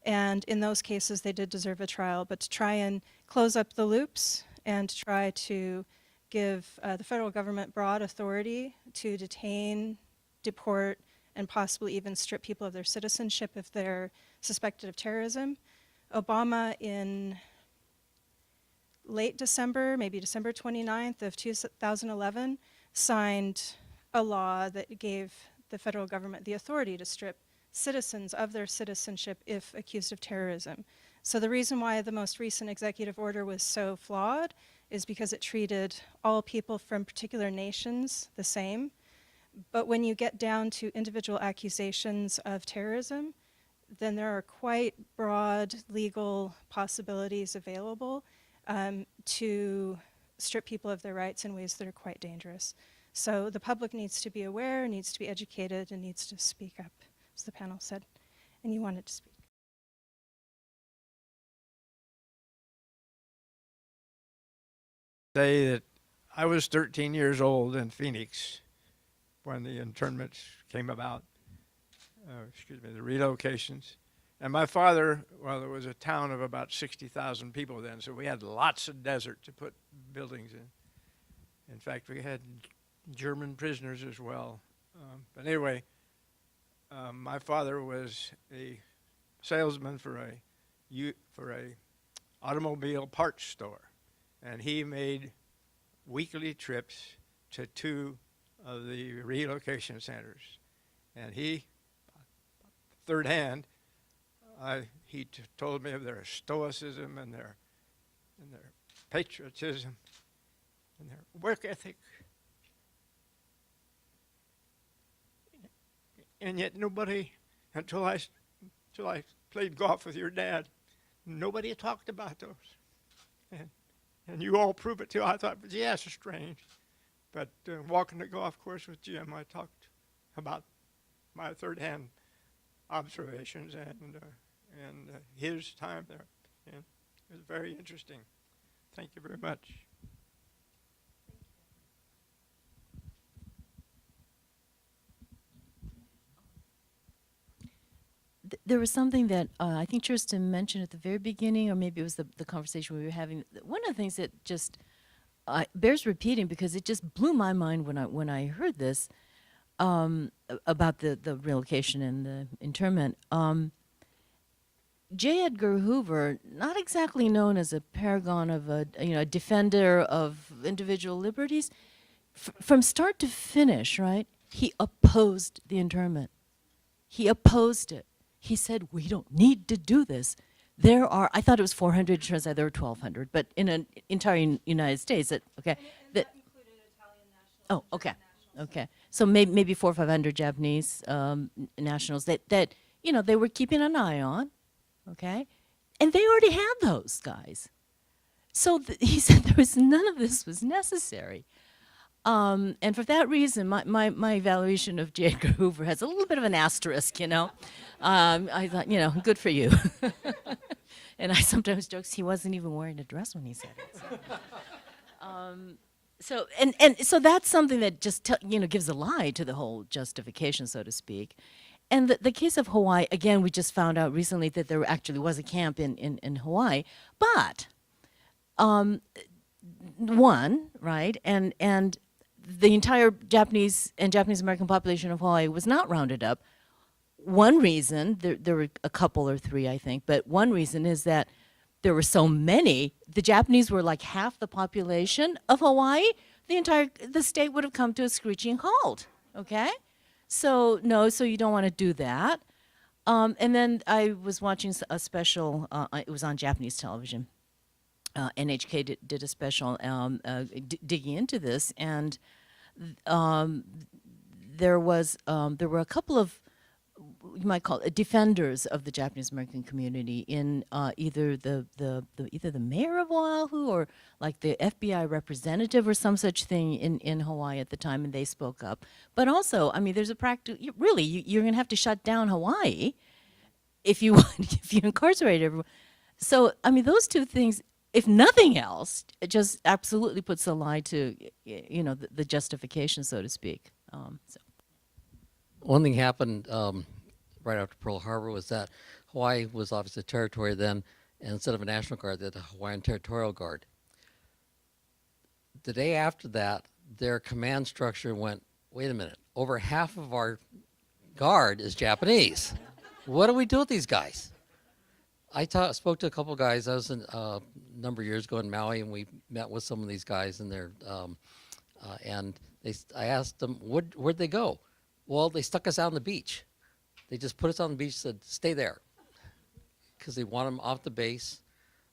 And in those cases, they did deserve a trial. But to try and close up the loops and to try to give the federal government broad authority to detain, deport, and possibly even strip people of their citizenship if they're suspected of terrorism, Obama in late December, maybe December 29th of 2011, signed a law that gave the federal government the authority to strip citizens of their citizenship if accused of terrorism. So the reason why the most recent executive order was so flawed is because it treated all people from particular nations the same. But when you get down to individual accusations of terrorism, then there are quite broad legal possibilities available to strip people of their rights in ways that are quite dangerous. So the public needs to be aware, needs to be educated, and needs to speak up, as the panel said. And you wanted to speak. Say that I was 13 years old in Phoenix when the internments came about, the relocations. And my father, well, there was a town of about 60,000 people then, so we had lots of desert to put buildings in. In fact, we had German prisoners as well. But anyway, my father was a salesman for a automobile parts store, and he made weekly trips to 2 of the relocation centers. And he, third hand, he told me of their stoicism and their patriotism and their work ethic. And yet nobody, until I played golf with your dad, nobody talked about those. and you all prove it too. I thought, yeah, it's strange. But walking the golf course with Jim, I talked about my third-hand observations and his time there. And it was very interesting. Thank you very much. There was something that I think Cherstin mentioned at the very beginning, or maybe it was the conversation we were having. One of the things that just bears repeating, because it just blew my mind when I heard this about the relocation and the internment. J. Edgar Hoover, not exactly known as a paragon of a defender of individual liberties, from start to finish, right? He opposed the internment. He opposed it. He said, we don't need to do this. There are, I thought it was 400, it turns out there were 1,200, but in an entire United States, okay. That included Italian nationals. Oh, okay, okay. So maybe 400 or 500 Japanese nationals that they were keeping an eye on, okay? And they already had those guys. So he said none of this was necessary. And for that reason, my evaluation of J. Edgar Hoover has a little bit of an asterisk, I thought, good for you. And I sometimes joke he wasn't even wearing a dress when he said it. So that's something that just gives a lie to the whole justification, so to speak. And the case of Hawaii, again, we just found out recently that there actually was a camp in Hawaii, but one, right, and the entire Japanese and Japanese American population of Hawaii was not rounded up. One reason, there were a couple or three, I think, but one reason is that there were so many. The Japanese were like half the population of Hawaii. The state would have come to a screeching halt, okay? So you don't want to do that. And then I was watching a special, it was on Japanese television. NHK did a special digging into this, and there were a couple of, you might call it, defenders of the Japanese American community in either the mayor of Oahu or like the FBI representative or some such thing in Hawaii at the time, and they spoke up. But also, I mean, there's a practice. Really, you're going to have to shut down Hawaii if you incarcerate everyone. So, I mean, those two things, if nothing else, it just absolutely puts a lie to the justification, so to speak. One thing happened right after Pearl Harbor was that Hawaii was obviously a territory then, and instead of a National Guard, they had a Hawaiian Territorial Guard. The day after that, their command structure went, wait a minute, over half of our guard is Japanese. What do we do with these guys? I spoke to a couple guys. I was a number of years ago in Maui, and we met with some of these guys, and I asked them, where'd they go? Well, they stuck us out on the beach. They just put us on the beach and said, stay there, because they want them off the base.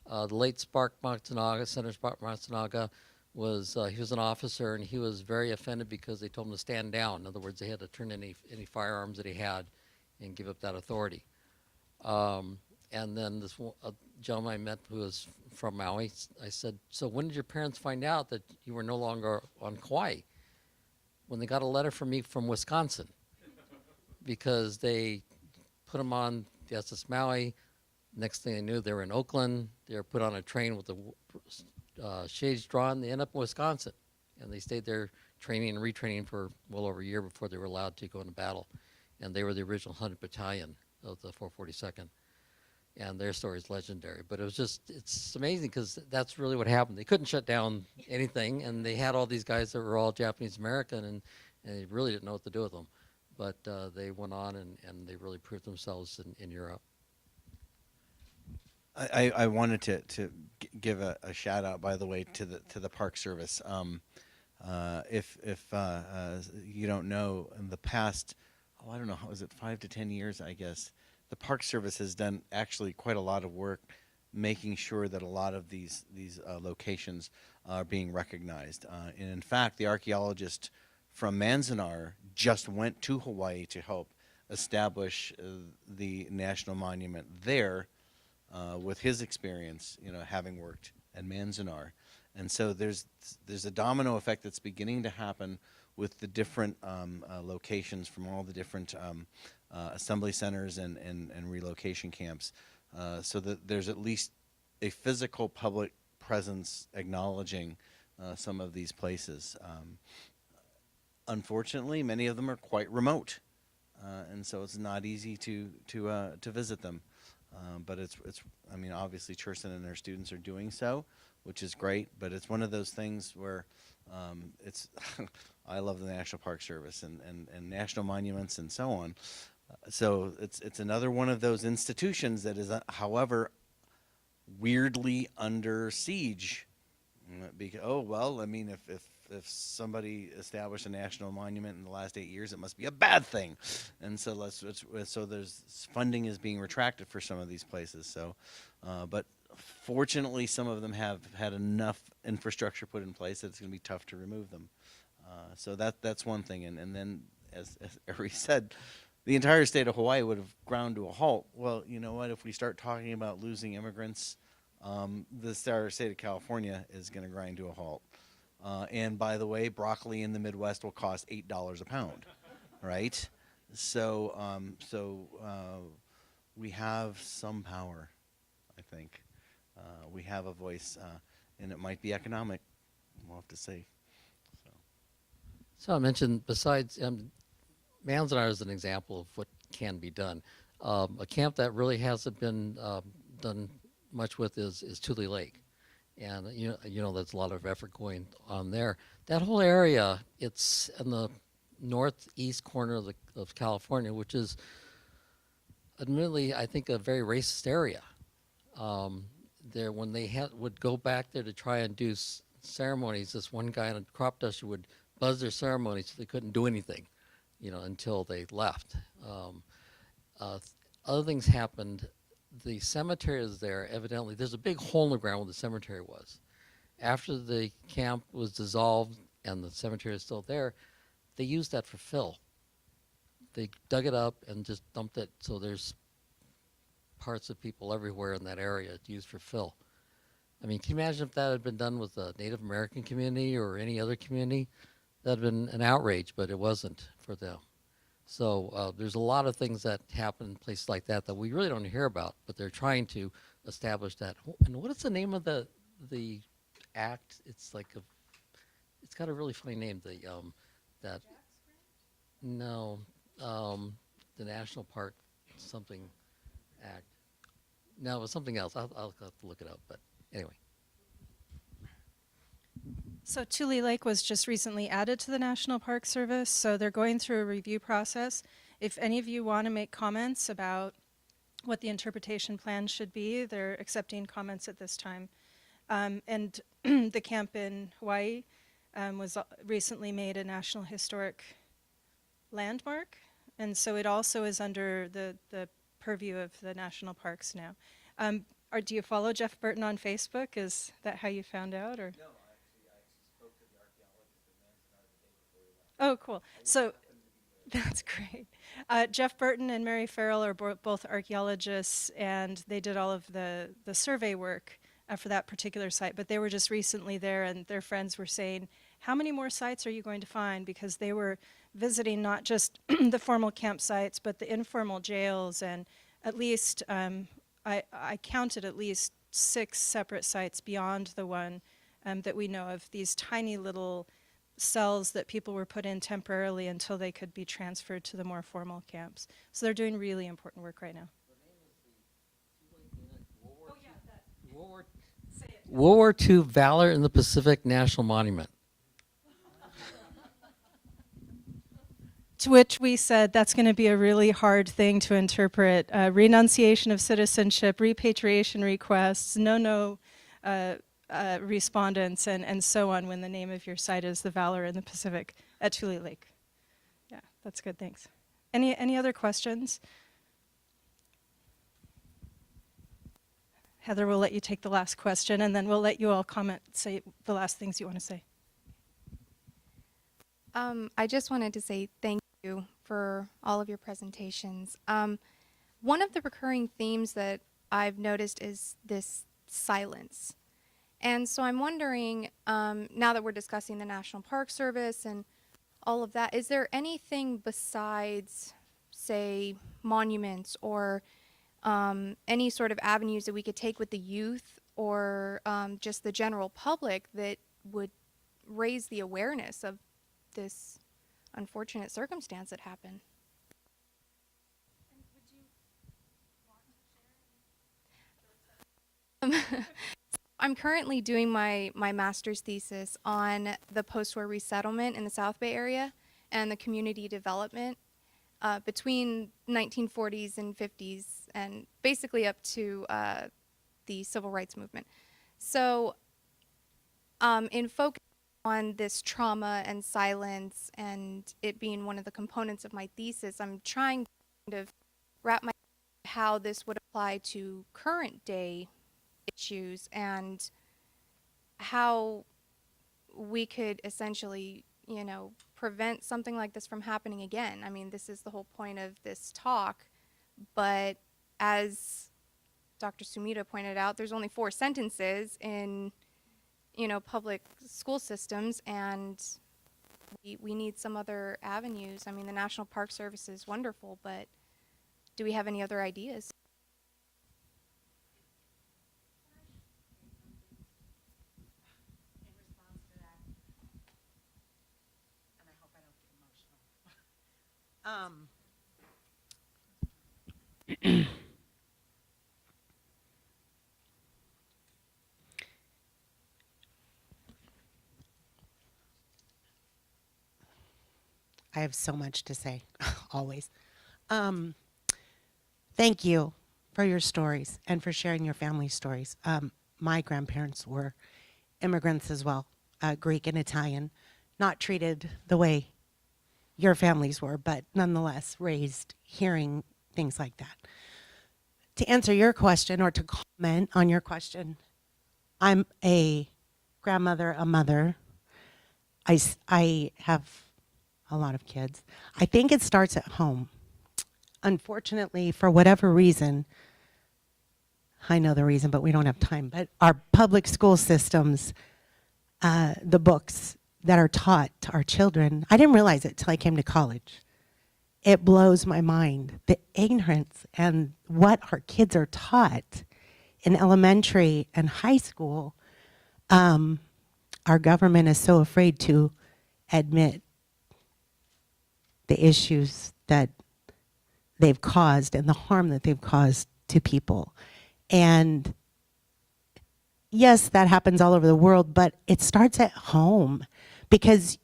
The late Senator Spark Matsunaga, he was an officer, and he was very offended because they told him to stand down. In other words, they had to turn any firearms that he had and give up that authority. And then this gentleman I met who was from Maui, I said, so when did your parents find out that you were no longer on Kauai? When they got a letter from me from Wisconsin, because they put them on the SS Maui. Next thing they knew, they were in Oakland. They were put on a train with the shades drawn. They ended up in Wisconsin, and they stayed there training and retraining for well over a year before they were allowed to go into battle. And they were the original 100th Battalion of the 442nd. And their story is legendary. But it's amazing because that's really what happened. They couldn't shut down anything, and they had all these guys that were all Japanese American, and they really didn't know what to do with them. But they went on, and they really proved themselves in Europe. I wanted to give a shout out, by the way, to the Park Service. If you don't know, in the past, I don't know, was it 5 to 10 years, I guess, the Park Service has done actually quite a lot of work making sure that a lot of these locations are being recognized. And in fact, the archaeologist from Manzanar just went to Hawaii to help establish the national monument there with his experience, having worked Manzanar. And so there's a domino effect that's beginning to happen with the different locations from all the different assembly centers and relocation camps, so that there's at least a physical public presence acknowledging some of these places. Unfortunately, many of them are quite remote, and so it's not easy to visit them. But it's I mean, obviously Cherstin and their students are doing so, which is great. But it's one of those things where it's I love the National Park Service and national monuments and so on. So it's another one of those institutions that is, however, weirdly under siege. Because, oh well, I mean, if somebody established a national monument in the last 8 years, it must be a bad thing, and so so there's funding is being retracted for some of these places. So, but fortunately, some of them have had enough infrastructure put in place that it's going to be tough to remove them. So that's one thing, and then as Ari said, the entire state of Hawaii would have ground to a halt. Well, you know what? If we start talking about losing immigrants, the state of California is going to grind to a halt. And by the way, broccoli in the Midwest will cost $8 a pound, right? So, we have some power, I think. We have a voice, and it might be economic. We'll have to see. So I mentioned, besides Manzanar is an example of what can be done. A camp that really hasn't been done much with is Tule Lake, and you know there's a lot of effort going on there. That whole area, it's in the northeast corner of California, which is admittedly, I think, a very racist area. There, when they would go back there to try and do ceremonies, this one guy in a crop duster would buzz their ceremonies so they couldn't do anything, until they left. Other things happened. The cemetery is there. Evidently, there's a big hole in the ground where the cemetery was. After the camp was dissolved and the cemetery is still there, they used that for fill. They dug it up and just dumped it, so there's parts of people everywhere in that area used for fill. I mean, can you imagine if that had been done with the Native American community or any other community? That had been an outrage, but it wasn't for them. So there's a lot of things that happen in places like that we really don't hear about, but they're trying to establish that. And what is the name of the act? It's like it's got a really funny name. The National Park something act. No, it was something else. I'll have to look it up. But anyway. So Tule Lake was just recently added to the National Park Service, so they're going through a review process. If any of you want to make comments about what the interpretation plan should be, they're accepting comments at this time. And the camp in Hawaii was recently made a National Historic Landmark, and so it also is under the purview of the national parks now. Do you follow Jeff Burton on Facebook? Is that how you found out, or? No. Oh, cool. So that's great. Jeff Burton and Mary Farrell are both archaeologists, and they did all of the survey work for that particular site. But they were just recently there, and their friends were saying, how many more sites are you going to find? Because they were visiting not just the formal campsites, but the informal jails, and at least, I counted at least 6 separate sites beyond the one that we know of, these tiny little cells that people were put in temporarily until they could be transferred to the more formal camps. So they're doing really important work right now. World War II Valor in the Pacific National Monument. To which we said that's going to be a really hard thing to interpret. Renunciation of citizenship, repatriation requests, no respondents, and so on when the name of your site is the Valor in the Pacific at Tule Lake. Yeah, that's good, thanks. Any other questions? Heather will let you take the last question, and then we'll let you all comment, say the last things you want to say. I just wanted to say thank you for all of your presentations. One of the recurring themes that I've noticed is this silence. And so I'm wondering, now that we're discussing the National Park Service and all of that, is there anything besides, say, monuments or any sort of avenues that we could take with the youth or just the general public that would raise the awareness of this unfortunate circumstance that happened? I'm currently doing my master's thesis on the post-war resettlement in the South Bay area and the community development between 1940s and 50s and basically up to the civil rights movement. So in focus on this trauma and silence and it being one of the components of my thesis, I'm trying to kind of wrap my head around how this would apply to current day issues and how we could essentially, you know, prevent something like this from happening again. I mean, this is the whole point of this talk, but as Dr. Sumida pointed out, there's only 4 sentences in, you know, public school systems, and we need some other avenues. I mean, the National Park Service is wonderful, but do we have any other ideas? I have so much to say, always. Thank you for your stories and for sharing your family stories. My grandparents were immigrants as well, Greek and Italian, not treated the way your families were, but nonetheless raised hearing things like that. To answer your question or to comment on your question, I'm a grandmother, a mother. I have a lot of kids. I think it starts at home. Unfortunately, for whatever reason, I know the reason, but we don't have time, but our public school systems, the books that are taught to our children, I didn't realize it till I came to college. It blows my mind, the ignorance and what our kids are taught in elementary and high school. Our government is so afraid to admit the issues that they've caused and the harm that they've caused to people. And yes, that happens all over the world, but it starts at home, because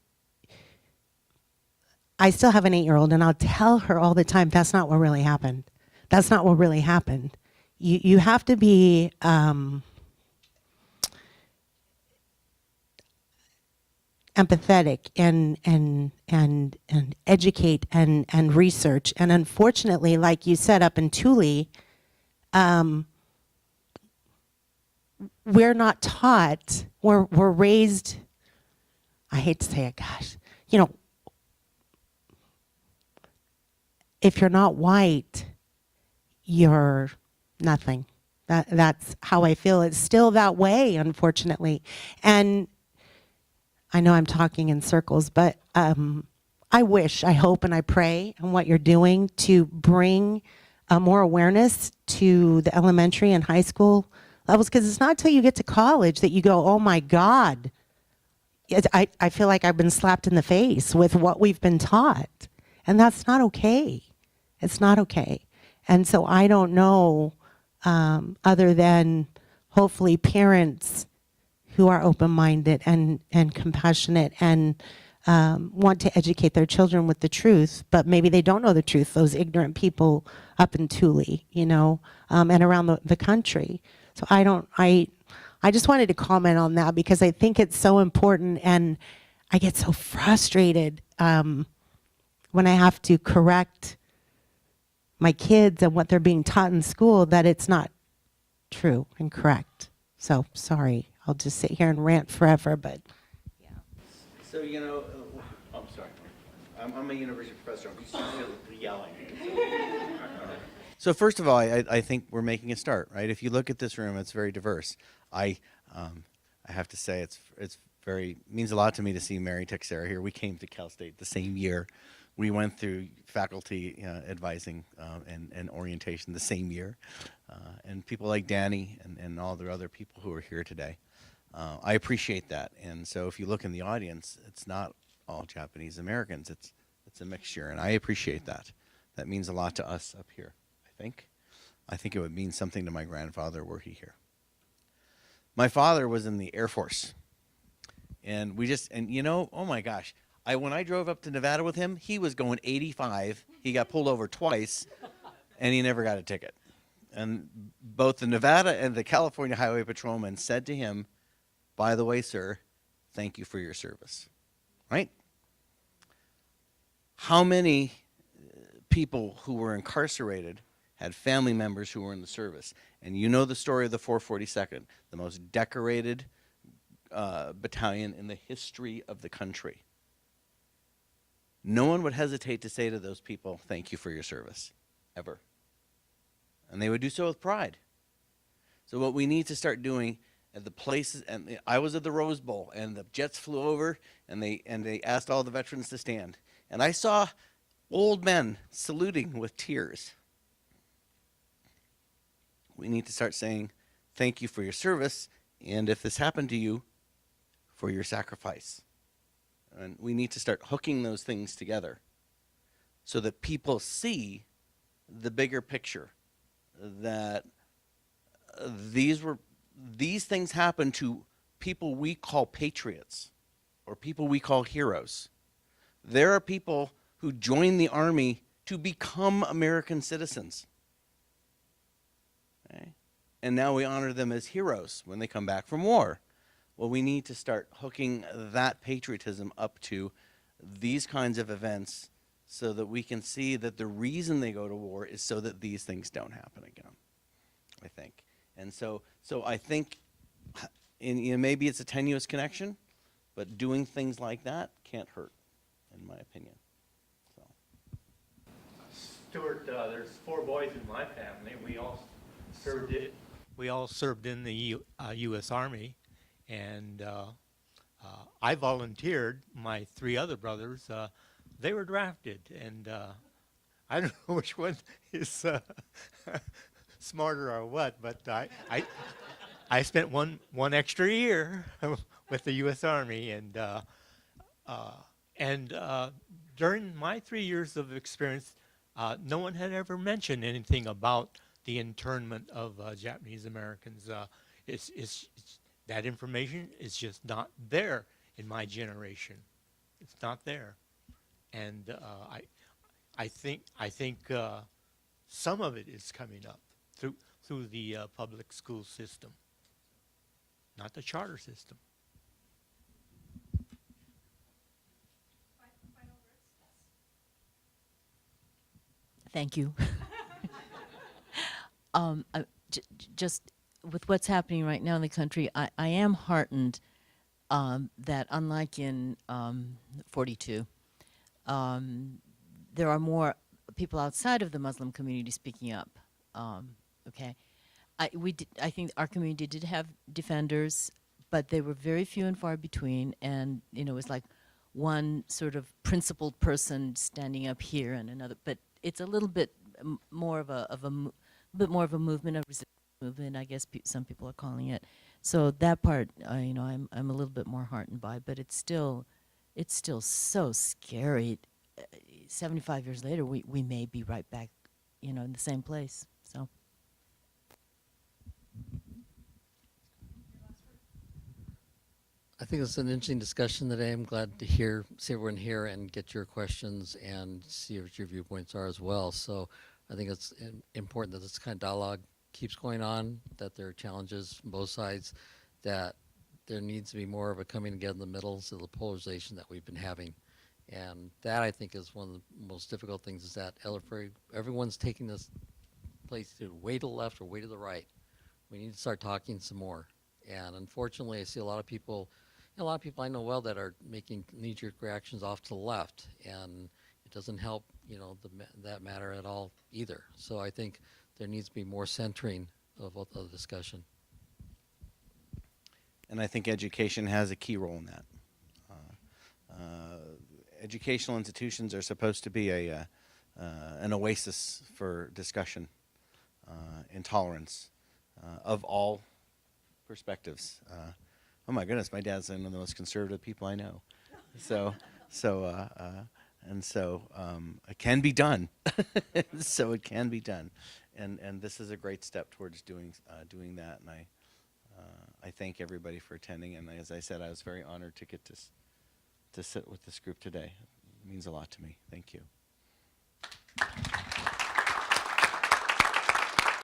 I still have an 8-year-old and I'll tell her all the time, that's not what really happened. That's not what really happened. You have to be empathetic and educate and research. And unfortunately, like you said, up in Thule, we're not taught, we're raised, I hate to say it, gosh, you know, if you're not white, you're nothing. That's how I feel. It's still that way, unfortunately. And I know I'm talking in circles, but I wish, I hope, and I pray on what you're doing to bring more awareness to the elementary and high school levels, because it's not until you get to college that you go, oh my God. I feel like I've been slapped in the face with what we've been taught, and that's not okay. It's not okay. And so I don't know, other than hopefully parents who are open-minded and compassionate and want to educate their children with the truth, but maybe they don't know the truth, those ignorant people up in Thule, you know, and around the country. So I just wanted to comment on that because I think it's so important, and I get so frustrated when I have to correct my kids and what they're being taught in school that it's not true and correct. So sorry, I'll just sit here and rant forever, but yeah. So, you know, I'm sorry. I'm a university professor. I'm used to yelling. So first of all, I think we're making a start, right? If you look at this room, it's very diverse. I have to say it's very means a lot to me to see Mary Texera here. We came to Cal State the same year. We went through faculty advising and orientation the same year, and people like Danny and all the other people who are here today. I appreciate that. And so if you look in the audience, it's not all Japanese Americans. It's a mixture, and I appreciate that. That means a lot to us up here, I think. I think it would mean something to my grandfather were he here. My father was in the Air Force. And you know, oh my gosh, when I drove up to Nevada with him, he was going 85. He got pulled over twice, and he never got a ticket. And both the Nevada and the California Highway Patrolman said to him, "By the way, sir, thank you for your service." Right? How many people who were incarcerated had family members who were in the service? And you know the story of the 442nd, the most decorated battalion in the history of the country. No one would hesitate to say to those people, "Thank you for your service," ever. And they would do so with pride. So what we need to start doing at the places, and I was at the Rose Bowl, and the jets flew over, and they asked all the veterans to stand. And I saw old men saluting with tears. We need to start saying, "Thank you for your service, and if this happened to you, for your sacrifice." And we need to start hooking those things together so that people see the bigger picture, that these things happen to people we call patriots or people we call heroes. There are people who join the Army to become American citizens. Okay? And now we honor them as heroes when they come back from war. Well, we need to start hooking that patriotism up to these kinds of events so that we can see that the reason they go to war is so that these things don't happen again, I think. And so I think maybe it's a tenuous connection, but doing things like that can't hurt, in my opinion. So. Stuart, there's 4 boys in my family. We all served in the U.S. Army. And I volunteered. My 3 other brothers, they were drafted, and I don't know which one is smarter or what, but I spent one extra year with the U.S. Army, and during my 3 years of experience, no one had ever mentioned anything about the internment of Japanese Americans. It's that information is just not there in my generation. It's not there, and I think some of it is coming up through the public school system, not the charter system. Thank you. Just with what's happening right now in the country, I am heartened that unlike in 42, there are more people outside of the Muslim community speaking up. Okay, I think our community did have defenders, but they were very few and far between, and it was like one sort of principled person standing up here and another. But it's a little bit more of a movement, a resistance movement, I guess some people are calling it. So that part, I'm a little bit more heartened by, but it's still so scary. 75 years later, we may be right back, in the same place. So. I think it's an interesting discussion today. I'm glad to see everyone here and get your questions and see what your viewpoints are as well. So I think it's important that this kind of dialogue keeps going on, that there are challenges from both sides, that there needs to be more of a coming together in the middle to the polarization that we've been having. And that, I think, is one of the most difficult things, is that everyone's taking this place to way to the left or way to the right. We need to start talking some more. And unfortunately, I see a lot of people I know well that are making knee-jerk reactions off to the left, and it doesn't help, that matter at all either. So I think there needs to be more centering of the discussion. And I think education has a key role in that. Educational institutions are supposed to be an oasis for discussion and tolerance of all perspectives. Oh my goodness, my dad's one of the most conservative people I know. It can be done. So it can be done, and this is a great step towards doing that. And I thank everybody for attending. And as I said, I was very honored to get to sit with this group today. It means a lot to me. Thank you.